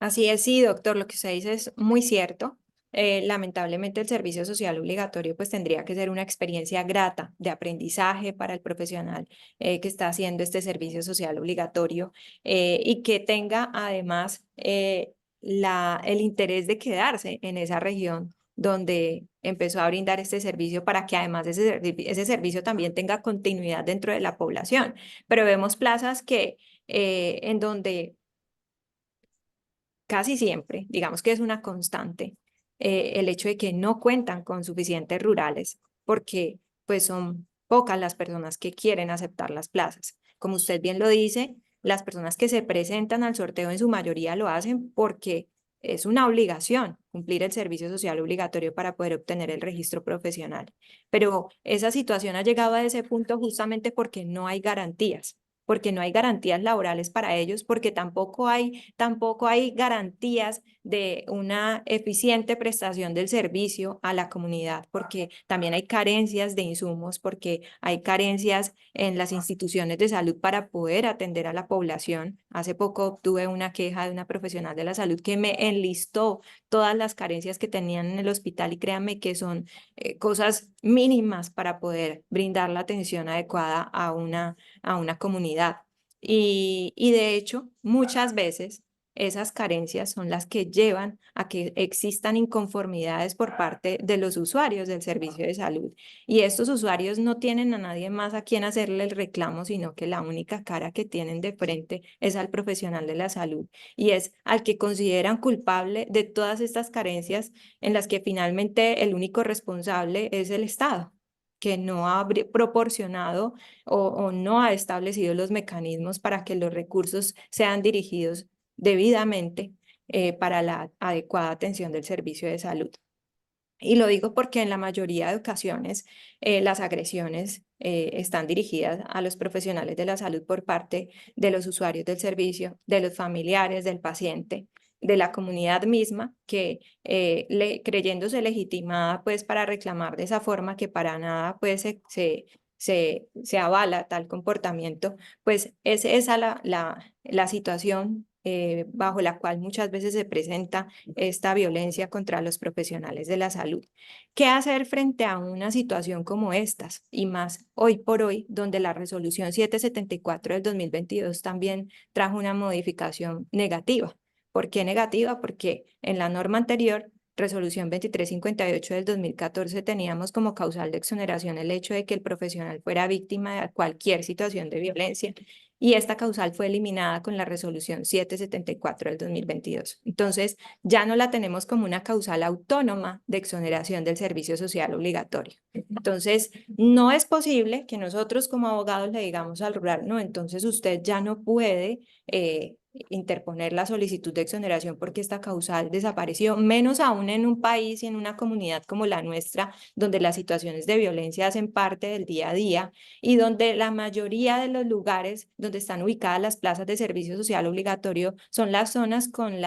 Así es, sí, doctor, lo que usted dice es muy cierto. Lamentablemente el servicio social obligatorio pues tendría que ser una experiencia grata de aprendizaje para el profesional que está haciendo este servicio social obligatorio y que tenga además el interés de quedarse en esa región donde empezó a brindar este servicio para que además ese servicio también tenga continuidad dentro de la población. Pero vemos plazas que en donde casi siempre, digamos que es una constante, el hecho de que no cuentan con suficientes rurales, porque pues son pocas las personas que quieren aceptar las plazas. Como usted bien lo dice, las personas que se presentan al sorteo en su mayoría lo hacen porque es una obligación cumplir el servicio social obligatorio para poder obtener el registro profesional. Pero esa situación ha llegado a ese punto justamente porque no hay garantías laborales para ellos, porque tampoco hay garantías de una eficiente prestación del servicio a la comunidad, porque también hay carencias de insumos, porque hay carencias en las instituciones de salud para poder atender a la población. Hace poco obtuve una queja de una profesional de la salud que me enlistó todas las carencias que tenían en el hospital y créanme que son cosas mínimas para poder brindar la atención adecuada a una comunidad. Y de hecho, muchas veces esas carencias son las que llevan a que existan inconformidades por parte de los usuarios del servicio de salud. Y estos usuarios no tienen a nadie más a quien hacerle el reclamo, sino que la única cara que tienen de frente es al profesional de la salud y es al que consideran culpable de todas estas carencias en las que finalmente el único responsable es el Estado, que no ha proporcionado o no ha establecido los mecanismos para que los recursos sean dirigidos debidamente para la adecuada atención del servicio de salud. Y lo digo porque en la mayoría de ocasiones las agresiones están dirigidas a los profesionales de la salud por parte de los usuarios del servicio, de los familiares del paciente, de la comunidad misma, que creyéndose legitimada pues para reclamar de esa forma que para nada pues se avala tal comportamiento, pues es esa la situación bajo la cual muchas veces se presenta esta violencia contra los profesionales de la salud. ¿Qué hacer frente a una situación como estas? Y más hoy por hoy, donde la resolución 774 del 2022 también trajo una modificación negativa. ¿Por qué negativa? Porque en la norma anterior, resolución 2358 del 2014, teníamos como causal de exoneración el hecho de que el profesional fuera víctima de cualquier situación de violencia y esta causal fue eliminada con la resolución 774 del 2022. Entonces, ya no la tenemos como una causal autónoma de exoneración del servicio social obligatorio. Entonces, no es posible que nosotros como abogados le digamos al rural, no, entonces usted ya no puede interponer la solicitud de exoneración porque esta causal desapareció, menos aún en un país y en una comunidad como la nuestra, donde las situaciones de violencia hacen parte del día a día y donde la mayoría de los lugares donde están ubicadas las plazas de servicio social obligatorio son las zonas con el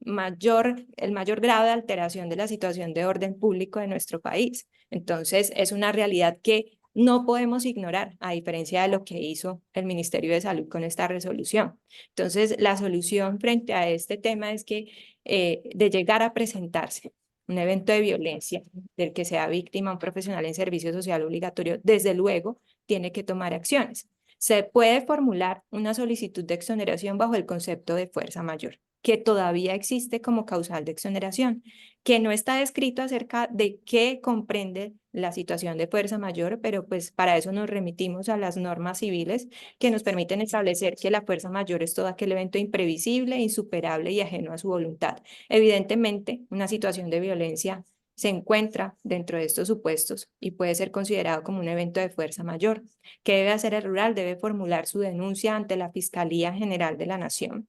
mayor grado de alteración de la situación de orden público de nuestro país. Entonces, es una realidad que no podemos ignorar, a diferencia de lo que hizo el Ministerio de Salud con esta resolución. Entonces, la solución frente a este tema es que de llegar a presentarse un evento de violencia del que sea víctima un profesional en servicio social obligatorio, desde luego tiene que tomar acciones. Se puede formular una solicitud de exoneración bajo el concepto de fuerza mayor, que todavía existe como causal de exoneración, que no está descrito acerca de qué comprende la situación de fuerza mayor, pero pues para eso nos remitimos a las normas civiles que nos permiten establecer que la fuerza mayor es todo aquel evento imprevisible, insuperable y ajeno a su voluntad. Evidentemente, una situación de violencia se encuentra dentro de estos supuestos y puede ser considerado como un evento de fuerza mayor. ¿Qué debe hacer el rural? Debe formular su denuncia ante la Fiscalía General de la Nación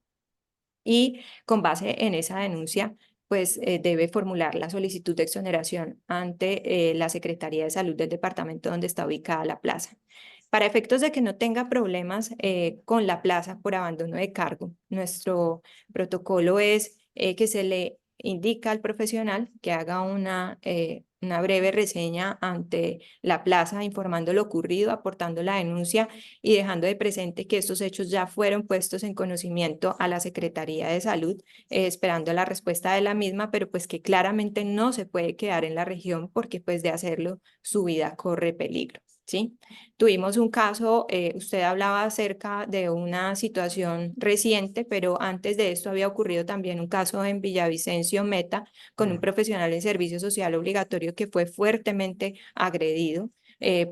y con base en esa denuncia, pues debe formular la solicitud de exoneración ante la Secretaría de Salud del departamento donde está ubicada la plaza. Para efectos de que no tenga problemas con la plaza por abandono de cargo, nuestro protocolo es que se le indica al profesional que haga una breve reseña ante la plaza, informando lo ocurrido, aportando la denuncia y dejando de presente que estos hechos ya fueron puestos en conocimiento a la Secretaría de Salud, esperando la respuesta de la misma, pero pues que claramente no se puede quedar en la región porque pues de hacerlo su vida corre peligro, ¿sí? Tuvimos un caso, usted hablaba acerca de una situación reciente, pero antes de esto había ocurrido también un caso en Villavicencio Meta con un Mm. profesional en servicio social obligatorio que fue fuertemente agredido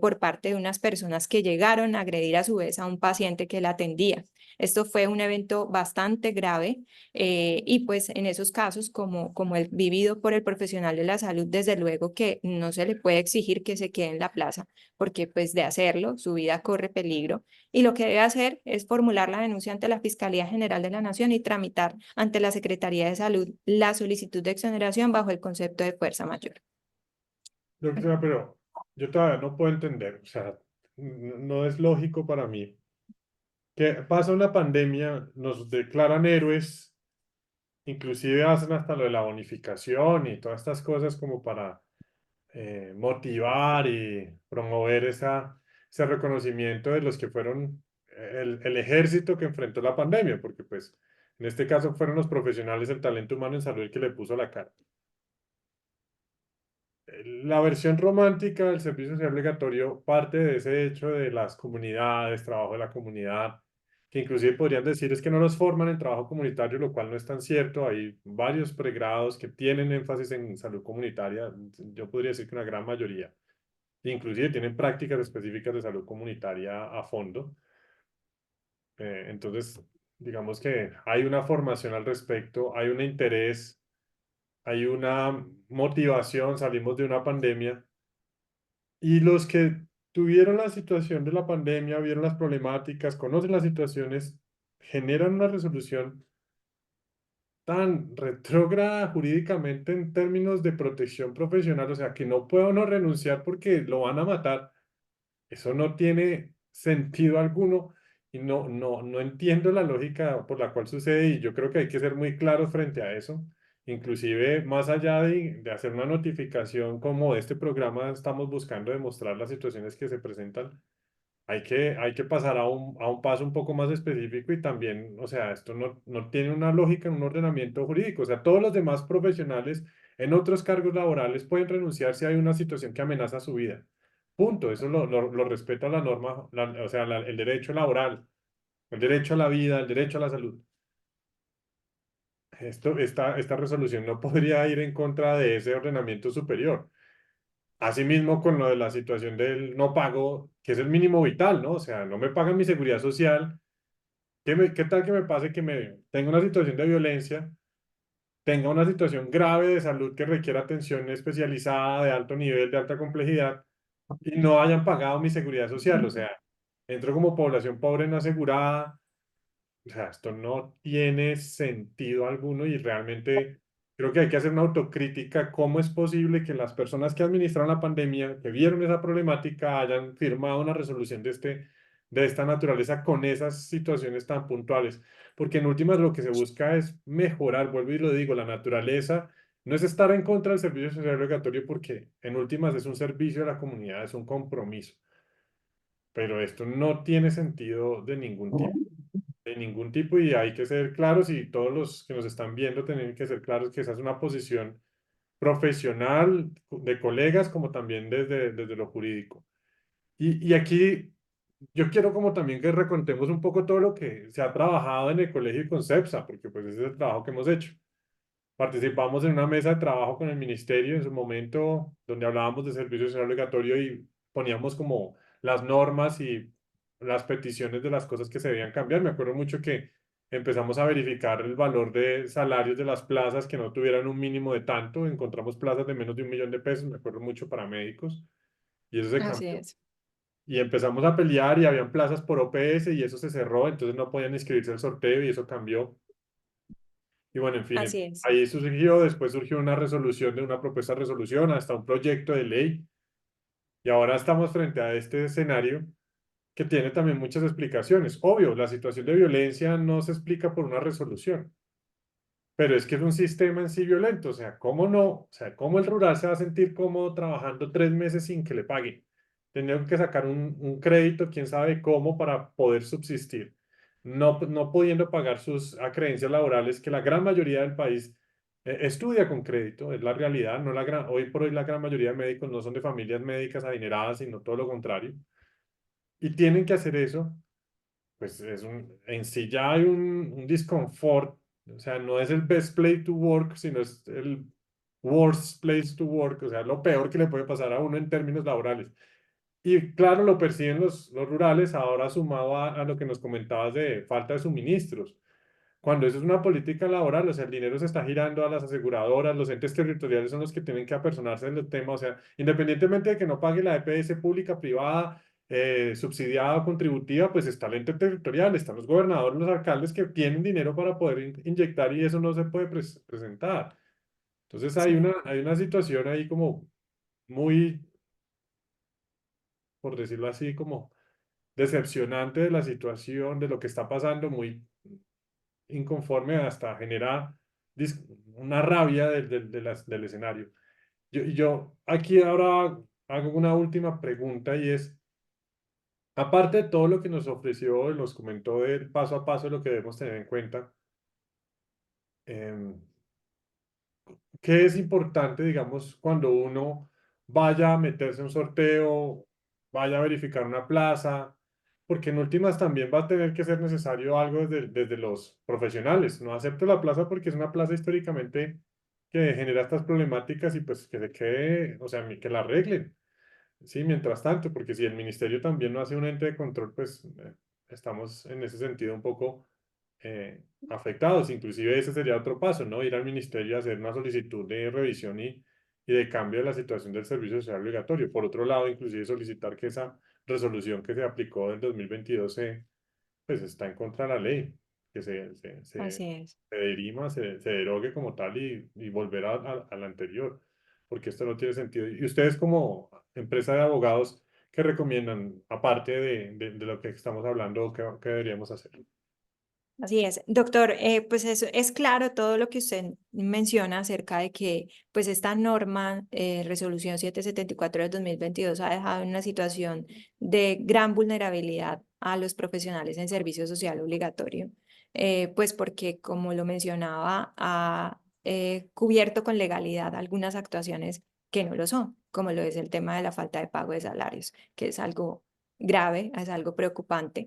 por parte de unas personas que llegaron a agredir a su vez a un paciente que la atendía. Esto fue un evento bastante grave y pues en esos casos, como el vivido por el profesional de la salud, desde luego que no se le puede exigir que se quede en la plaza, porque pues de hacerlo su vida corre peligro y lo que debe hacer es formular la denuncia ante la Fiscalía General de la Nación y tramitar ante la Secretaría de Salud la solicitud de exoneración bajo el concepto de fuerza mayor. Doctora, pero yo todavía no puedo entender, o sea, no es lógico para mí que pasa una pandemia, nos declaran héroes, inclusive hacen hasta lo de la bonificación y todas estas cosas como para motivar y promover ese reconocimiento de los que fueron el ejército que enfrentó la pandemia, porque pues en este caso fueron los profesionales, el talento humano en salud el que le puso la cara. La versión romántica del servicio social obligatorio parte de ese hecho de las comunidades, trabajo de la comunidad, que inclusive podrían decir es que no los forman en trabajo comunitario, lo cual no es tan cierto. Hay varios pregrados que tienen énfasis en salud comunitaria, yo podría decir que una gran mayoría, inclusive tienen prácticas específicas de salud comunitaria a fondo. Entonces, digamos que hay una formación al respecto, hay un interés, hay una motivación, salimos de una pandemia. Y los que tuvieron la situación de la pandemia, vieron las problemáticas, conocen las situaciones, generan una resolución tan retrógrada jurídicamente en términos de protección profesional, o sea, que no puedo no renunciar porque lo van a matar. Eso no tiene sentido alguno y no entiendo la lógica por la cual sucede y yo creo que hay que ser muy claros frente a eso. Inclusive, más allá de hacer una notificación como de este programa, estamos buscando demostrar las situaciones que se presentan. Hay que pasar a un paso un poco más específico y también, o sea, esto no tiene una lógica en un ordenamiento jurídico. O sea, todos los demás profesionales en otros cargos laborales pueden renunciar si hay una situación que amenaza su vida. Punto. Eso lo respeta la norma, o sea, el derecho laboral, el derecho a la vida, el derecho a la salud. Esta resolución no podría ir en contra de ese ordenamiento superior. Asimismo, con lo de la situación del no pago, que es el mínimo vital, ¿no? O sea, no me pagan mi seguridad social. ¿Qué tal que me pase que tenga una situación de violencia, tenga una situación grave de salud que requiera atención especializada, de alto nivel, de alta complejidad, y no hayan pagado mi seguridad social? O sea, entro como población pobre no asegurada. O sea, esto no tiene sentido alguno y realmente creo que hay que hacer una autocrítica. ¿Cómo es posible que las personas que administraron la pandemia, que vieron esa problemática, hayan firmado una resolución de esta naturaleza con esas situaciones tan puntuales? Porque en últimas lo que se busca es mejorar, vuelvo y lo digo, la naturaleza no es estar en contra del servicio social obligatorio porque en últimas es un servicio de la comunidad, es un compromiso, pero esto no tiene sentido de ningún tipo y hay que ser claros y todos los que nos están viendo tienen que ser claros que esa es una posición profesional de colegas como también desde lo jurídico. Y aquí yo quiero como también que recontemos un poco todo lo que se ha trabajado en el colegio y con CEPSA, porque pues ese es el trabajo que hemos hecho. Participamos en una mesa de trabajo con el ministerio en su momento, donde hablábamos de servicio social obligatorio y poníamos como las normas y las peticiones de las cosas que se debían cambiar. Me acuerdo mucho que empezamos a verificar el valor de salarios de las plazas que no tuvieran un mínimo de tanto. Encontramos plazas de menos de 1 millón de pesos, me acuerdo mucho para médicos, y eso se Así cambió. es. Y empezamos a pelear y habían plazas por OPS y eso se cerró, entonces no podían inscribirse al sorteo y eso cambió. Y bueno, en Así fin, es. ahí surgió, después surgió una resolución de una propuesta de resolución hasta un proyecto de ley. Y ahora estamos frente a este escenario que tiene también muchas explicaciones. Obvio, la situación de violencia no se explica por una resolución, pero es que es un sistema en sí violento. O sea, ¿cómo no? O sea, ¿cómo el rural se va a sentir cómodo trabajando 3 meses sin que le paguen? Teniendo que sacar un crédito, quién sabe cómo, para poder subsistir. No pudiendo pagar sus acreencias laborales, que la gran mayoría del país estudia con crédito, es la realidad. No la gran, hoy por hoy la gran mayoría de médicos no son de familias médicas adineradas, sino todo lo contrario. Y tienen que hacer eso, pues en sí ya hay un disconfort. O sea, no es el best place to work, sino es el worst place to work, o sea, lo peor que le puede pasar a uno en términos laborales. Y claro, lo perciben los rurales, ahora sumado a lo que nos comentabas de falta de suministros. Cuando eso es una política laboral, o sea, el dinero se está girando a las aseguradoras, los entes territoriales son los que tienen que apersonarse del tema, o sea, independientemente de que no pague la EPS pública, privada, subsidiada o contributiva, pues está el ente territorial, están los gobernadores, los alcaldes que tienen dinero para poder inyectar y eso no se puede presentar. Entonces Sí, hay una situación ahí como muy, por decirlo así, como decepcionante de la situación, de lo que está pasando, muy inconforme, hasta genera una rabia del escenario. Yo aquí ahora hago una última pregunta y es, aparte de todo lo que nos ofreció y nos comentó del paso a paso de lo que debemos tener en cuenta, em, ¿qué es importante, digamos, cuando uno vaya a meterse en un sorteo, vaya a verificar una plaza? Porque en últimas también va a tener que ser necesario algo desde los profesionales. No acepto la plaza porque es una plaza históricamente que genera estas problemáticas y pues que se quede, o sea, que la arreglen. Sí, mientras tanto, porque si el ministerio también no hace un ente de control, pues estamos en ese sentido un poco afectados. Inclusive ese sería otro paso, ¿no? Ir al ministerio a hacer una solicitud de revisión y de cambio de la situación del servicio social obligatorio. Por otro lado, inclusive solicitar que esa resolución que se aplicó en 2022 pues está en contra de la ley, que así es. se derima, se derogue como tal y volver a la anterior, porque esto no tiene sentido. Y ustedes como empresa de abogados, ¿qué recomiendan, aparte de lo que estamos hablando, qué deberíamos hacer? Así es, doctor, pues es claro todo lo que usted menciona acerca de que pues esta norma, resolución 774 del 2022 ha dejado en una situación de gran vulnerabilidad a los profesionales en servicio social obligatorio, pues porque como lo mencionaba, ha cubierto con legalidad algunas actuaciones que no lo son, como lo es el tema de la falta de pago de salarios, que es algo grave, es algo preocupante.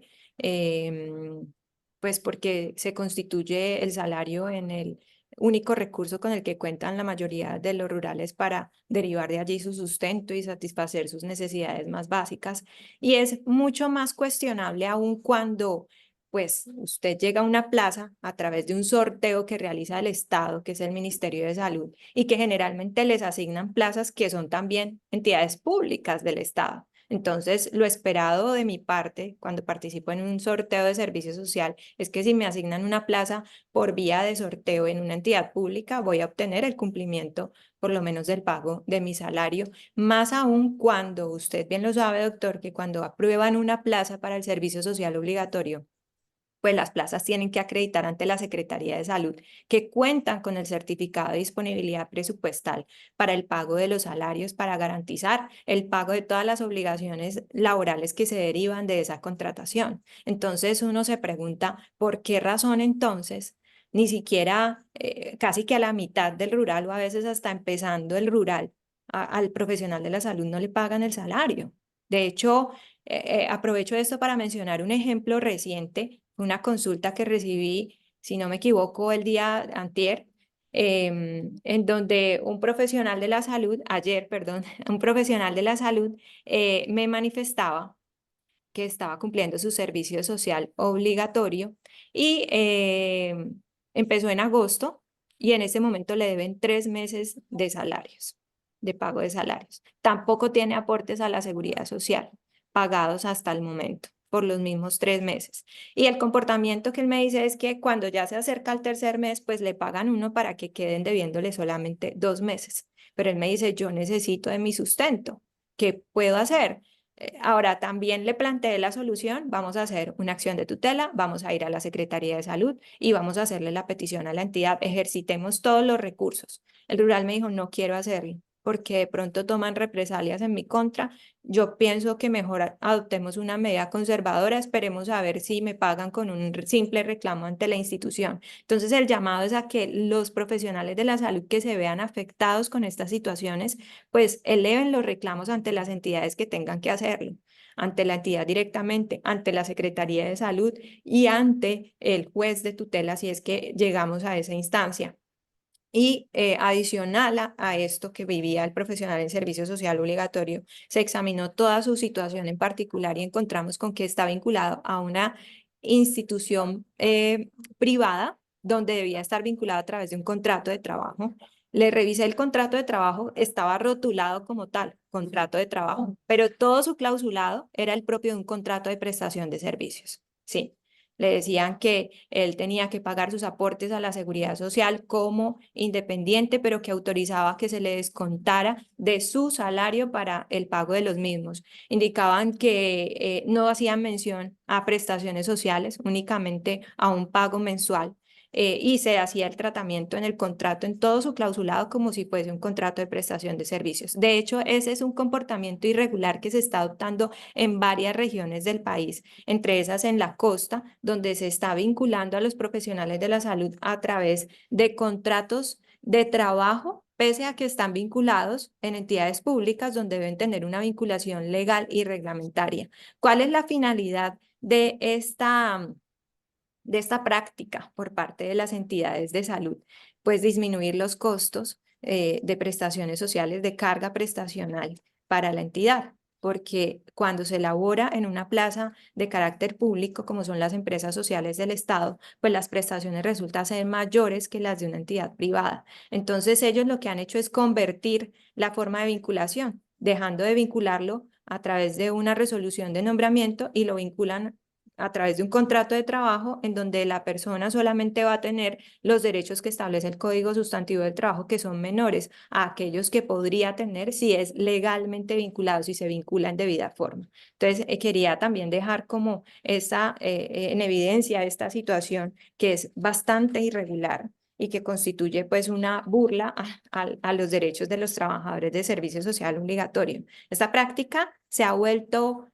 Pues porque se constituye el salario en el único recurso con el que cuentan la mayoría de los rurales para derivar de allí su sustento y satisfacer sus necesidades más básicas. Y es mucho más cuestionable aún cuando pues usted llega a una plaza a través de un sorteo que realiza el Estado, que es el Ministerio de Salud, y que generalmente les asignan plazas que son también entidades públicas del Estado. Entonces, lo esperado de mi parte cuando participo en un sorteo de servicio social es que si me asignan una plaza por vía de sorteo en una entidad pública, voy a obtener el cumplimiento por lo menos del pago de mi salario, más aún cuando usted bien lo sabe, doctor, que cuando aprueban una plaza para el servicio social obligatorio, pues las plazas tienen que acreditar ante la Secretaría de Salud que cuentan con el certificado de disponibilidad presupuestal para el pago de los salarios, para garantizar el pago de todas las obligaciones laborales que se derivan de esa contratación. Entonces uno se pregunta, ¿por qué razón entonces? Ni siquiera casi que a la mitad del rural o a veces hasta empezando el rural al profesional de la salud no le pagan el salario. De hecho, aprovecho esto para mencionar un ejemplo reciente, una consulta que recibí, si no me equivoco, el día antier, en donde un profesional de la salud, ayer, perdón, un profesional de la salud me manifestaba que estaba cumpliendo su servicio social obligatorio y empezó en agosto y en ese momento le deben 3 meses de salarios, de pago de salarios. Tampoco tiene aportes a la seguridad social pagados hasta el momento. por los mismos 3 meses. Y el comportamiento que él me dice es que cuando ya se acerca al tercer mes, pues le pagan uno para que queden debiéndole solamente 2 meses. Pero él me dice, yo necesito de mi sustento. ¿Qué puedo hacer? Ahora también le planteé la solución, vamos a hacer una acción de tutela, vamos a ir a la Secretaría de Salud y vamos a hacerle la petición a la entidad, ejercitemos todos los recursos. El rural me dijo, no quiero hacerlo porque de pronto toman represalias en mi contra. Yo pienso que mejor adoptemos una medida conservadora, esperemos a ver si me pagan con un simple reclamo ante la institución. Entonces el llamado es a que los profesionales de la salud que se vean afectados con estas situaciones, pues eleven los reclamos ante las entidades que tengan que hacerlo, ante la entidad directamente, ante la Secretaría de Salud y ante el juez de tutela si es que llegamos a esa instancia. Y adicional a esto que vivía el profesional en servicio social obligatorio, se examinó toda su situación en particular y encontramos con que está vinculado a una institución privada donde debía estar vinculado a través de un contrato de trabajo. Le revisé el contrato de trabajo, estaba rotulado como tal, contrato de trabajo, pero todo su clausulado era el propio de un contrato de prestación de servicios. Sí. Le decían que él tenía que pagar sus aportes a la seguridad social como independiente, pero que autorizaba que se le descontara de su salario para el pago de los mismos. Indicaban que no hacían mención a prestaciones sociales, únicamente a un pago mensual. Y se hacía el tratamiento en el contrato, en todo su clausulado, como si fuese un contrato de prestación de servicios. De hecho, ese es un comportamiento irregular que se está adoptando en varias regiones del país, entre esas en la costa, donde se está vinculando a los profesionales de la salud a través de contratos de trabajo, pese a que están vinculados en entidades públicas donde deben tener una vinculación legal y reglamentaria. ¿Cuál es la finalidad de esta práctica por parte de las entidades de salud? Pues disminuir los costos de prestaciones sociales, de carga prestacional para la entidad, porque cuando se elabora en una plaza de carácter público, como son las empresas sociales del Estado, pues las prestaciones resultan ser mayores que las de una entidad privada. Entonces ellos lo que han hecho es convertir la forma de vinculación, dejando de vincularlo a través de una resolución de nombramiento y lo vinculan a través de un contrato de trabajo en donde la persona solamente va a tener los derechos que establece el Código Sustantivo del Trabajo, que son menores a aquellos que podría tener si es legalmente vinculado, si se vincula en debida forma. Entonces, quería también dejar como en evidencia esta situación que es bastante irregular y que constituye pues una burla a los derechos de los trabajadores de servicio social obligatorio. Esta práctica se ha vuelto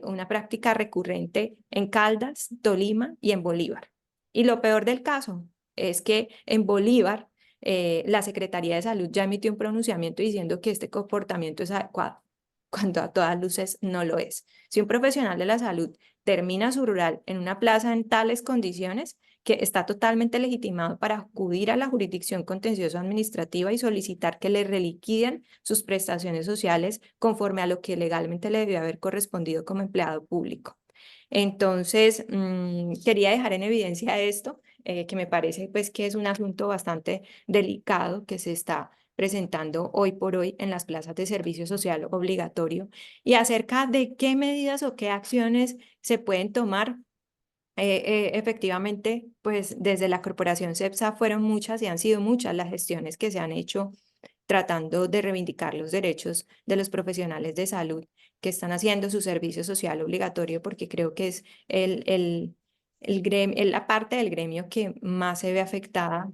una práctica recurrente en Caldas, Tolima y en Bolívar. Y lo peor del caso es que en Bolívar la Secretaría de Salud ya emitió un pronunciamiento diciendo que este comportamiento es adecuado, cuando a todas luces no lo es. Si un profesional de la salud termina su rural en una plaza en tales condiciones, que está totalmente legitimado para acudir a la jurisdicción contencioso administrativa y solicitar que le reliquiden sus prestaciones sociales conforme a lo que legalmente le debió haber correspondido como empleado público. Entonces, quería dejar en evidencia esto, que me parece pues que es un asunto bastante delicado que se está presentando hoy por hoy en las plazas de servicio social obligatorio y acerca de qué medidas o qué acciones se pueden tomar. Efectivamente, pues desde la corporación CEPSA fueron muchas y han sido muchas las gestiones que se han hecho tratando de reivindicar los derechos de los profesionales de salud que están haciendo su servicio social obligatorio, porque creo que es la parte del gremio que más se ve afectada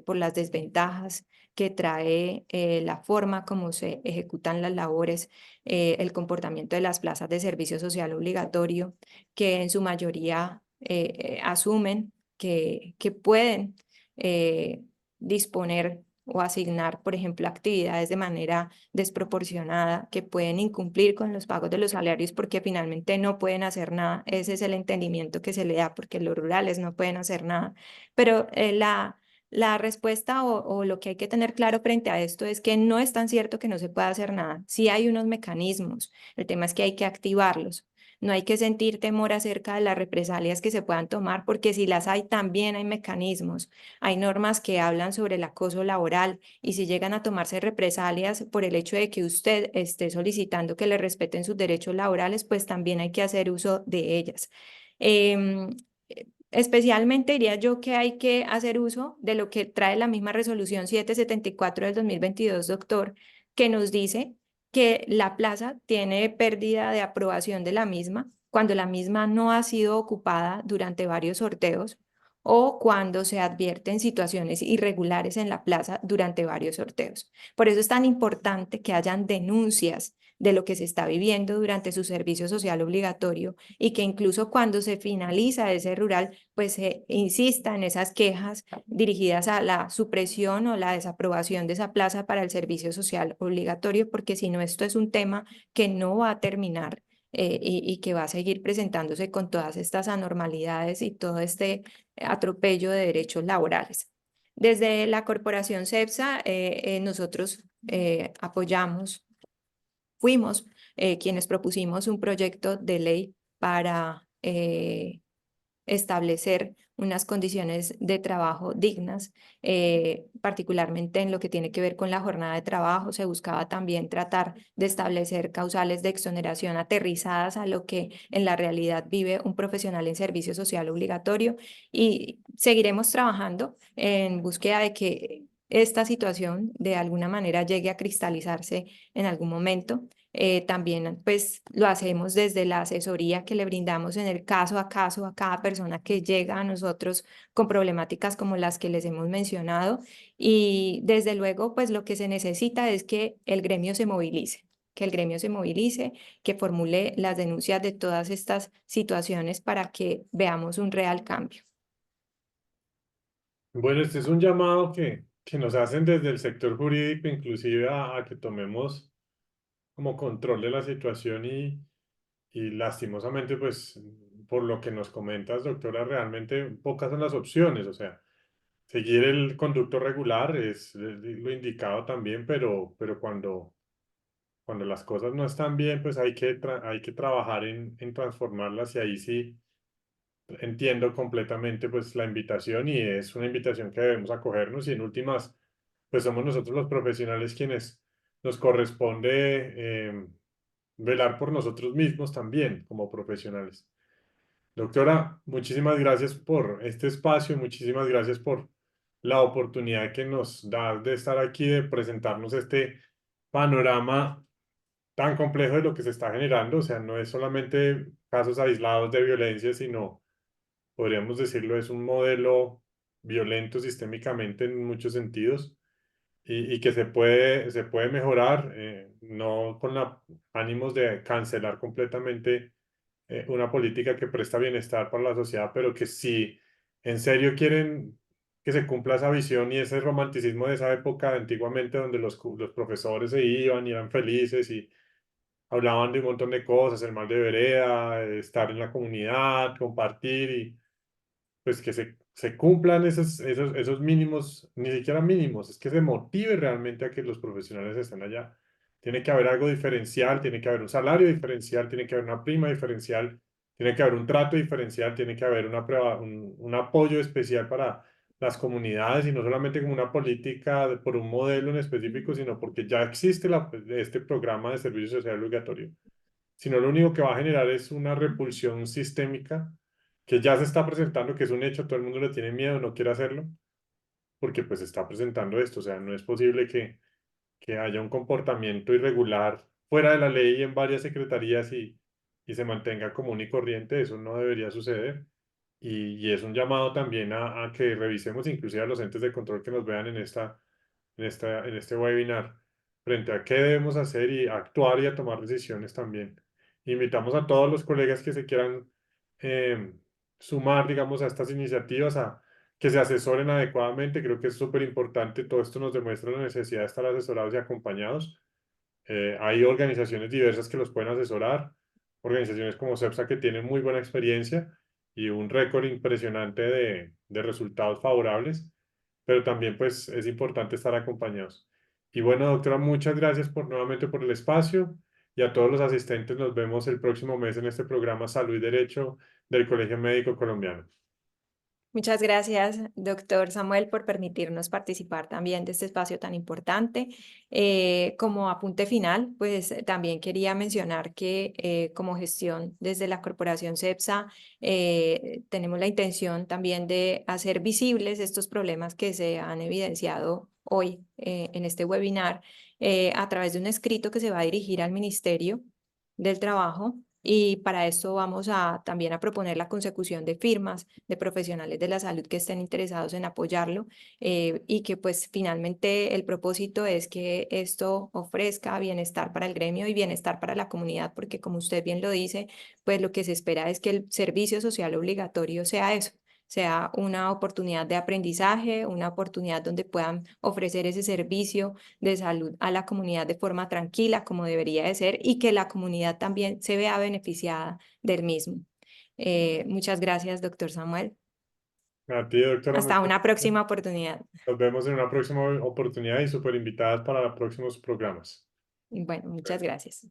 por las desventajas que trae la forma como se ejecutan las labores, el comportamiento de las plazas de servicio social obligatorio, que en su mayoría asumen que pueden disponer o asignar, por ejemplo, actividades de manera desproporcionada, que pueden incumplir con los pagos de los salarios porque finalmente no pueden hacer nada. Ese es el entendimiento que se le da porque los rurales no pueden hacer nada. Pero la respuesta o lo que hay que tener claro frente a esto es que no es tan cierto que no se pueda hacer nada. Sí hay unos mecanismos, el tema es que hay que activarlos. no hay que sentir temor acerca de las represalias que se puedan tomar, porque si las hay, también hay mecanismos. Hay normas que hablan sobre el acoso laboral y si llegan a tomarse represalias por el hecho de que usted esté solicitando que le respeten sus derechos laborales, pues también hay que hacer uso de ellas. Em, Especialmente diría yo que hay que hacer uso de lo que trae la misma resolución 774 del 2022, doctor, que nos dice que la plaza tiene pérdida de aprobación de la misma cuando la misma no ha sido ocupada durante varios sorteos o cuando se advierten situaciones irregulares en la plaza durante varios sorteos. Por eso es tan importante que hayan denuncias de lo que se está viviendo durante su servicio social obligatorio y que incluso cuando se finaliza ese rural, pues se insista en esas quejas dirigidas a la supresión o la desaprobación de esa plaza para el servicio social obligatorio, porque si no, esto es un tema que no va a terminar y que va a seguir presentándose con todas estas anormalidades y todo este atropello de derechos laborales. Desde la corporación CEPSA, nosotros apoyamos, fuimos quienes propusimos un proyecto de ley para establecer unas condiciones de trabajo dignas, particularmente en lo que tiene que ver con la jornada de trabajo. Se buscaba también tratar de establecer causales de exoneración aterrizadas a lo que en la realidad vive un profesional en servicio social obligatorio y seguiremos trabajando en búsqueda de que esta situación de alguna manera llegue a cristalizarse en algún momento. También pues lo hacemos desde la asesoría que le brindamos en el caso a caso a cada persona que llega a nosotros con problemáticas como las que les hemos mencionado y desde luego pues lo que se necesita es que el gremio se movilice, que el gremio se movilice, que formule las denuncias de todas estas situaciones para que veamos un real cambio. Bueno, este es un llamado que nos hacen desde el sector jurídico, inclusive a que tomemos como control de la situación y lastimosamente, pues, por lo que nos comentas, doctora, realmente pocas son las opciones. O sea, seguir el conducto regular es lo indicado también, pero cuando las cosas no están bien, pues hay que trabajar en transformarlas y ahí sí entiendo completamente pues la invitación y es una invitación que debemos acogernos y en últimas, pues somos nosotros los profesionales quienes nos corresponde velar por nosotros mismos también como profesionales. Doctora, muchísimas gracias por este espacio, muchísimas gracias por la oportunidad que nos da de estar aquí, de presentarnos este panorama tan complejo de lo que se está generando. O sea, no es solamente casos aislados de violencia, sino, podríamos decirlo, es un modelo violento sistémicamente en muchos sentidos y que se puede mejorar, no con ánimos de cancelar completamente una política que presta bienestar para la sociedad, pero que si en serio quieren que se cumpla esa visión y ese romanticismo de esa época antiguamente donde los profesores se iban y eran felices y hablaban de un montón de cosas, el mal de vereda, estar en la comunidad, compartir y pues que se cumplan esos mínimos, ni siquiera mínimos, es que se motive realmente a que los profesionales estén allá. Tiene que haber algo diferencial, tiene que haber un salario diferencial, tiene que haber una prima diferencial, tiene que haber un trato diferencial, tiene que haber un apoyo especial para las comunidades y no solamente como una política por un modelo en específico, sino porque ya existe este programa de servicio social obligatorio, sino lo único que va a generar es una repulsión sistémica que ya se está presentando, que es un hecho, todo el mundo le tiene miedo, no quiere hacerlo, porque pues se está presentando esto, o sea, no es posible que haya un comportamiento irregular fuera de la ley en varias secretarías y se mantenga común y corriente, eso no debería suceder. Y es un llamado también a que revisemos inclusive a los entes de control que nos vean en este webinar frente a qué debemos hacer y actuar y a tomar decisiones también. Invitamos a todos los colegas que se quieran eh, sumar, digamos, a estas iniciativas, a que se asesoren adecuadamente. Creo que es súper importante. Todo esto nos demuestra la necesidad de estar asesorados y acompañados. Hay organizaciones diversas que los pueden asesorar, organizaciones como CEPSA que tienen muy buena experiencia y un récord impresionante de resultados favorables, pero también pues es importante estar acompañados. Y bueno, doctora, muchas gracias nuevamente por el espacio. y a todos los asistentes nos vemos el próximo mes en este programa Salud y Derecho del Colegio Médico Colombiano. Muchas gracias, doctor Samuel, por permitirnos participar también de este espacio tan importante. Como apunte final, pues también quería mencionar que como gestión desde la Corporación CEPSA tenemos la intención también de hacer visibles estos problemas que se han evidenciado hoy en este webinar a través de un escrito que se va a dirigir al Ministerio del Trabajo. Y para esto vamos a también a proponer la consecución de firmas de profesionales de la salud que estén interesados en apoyarlo y que pues finalmente el propósito es que esto ofrezca bienestar para el gremio y bienestar para la comunidad, porque como usted bien lo dice, pues lo que se espera es que el servicio social obligatorio sea eso, sea una oportunidad de aprendizaje, una oportunidad donde puedan ofrecer ese servicio de salud a la comunidad de forma tranquila, como debería de ser, y que la comunidad también se vea beneficiada del mismo. Muchas gracias, doctor Samuel. A ti, doctora, Hasta muchas una gracias. próxima oportunidad. Nos vemos en una próxima oportunidad y súper invitadas para próximos programas. Bueno, muchas gracias.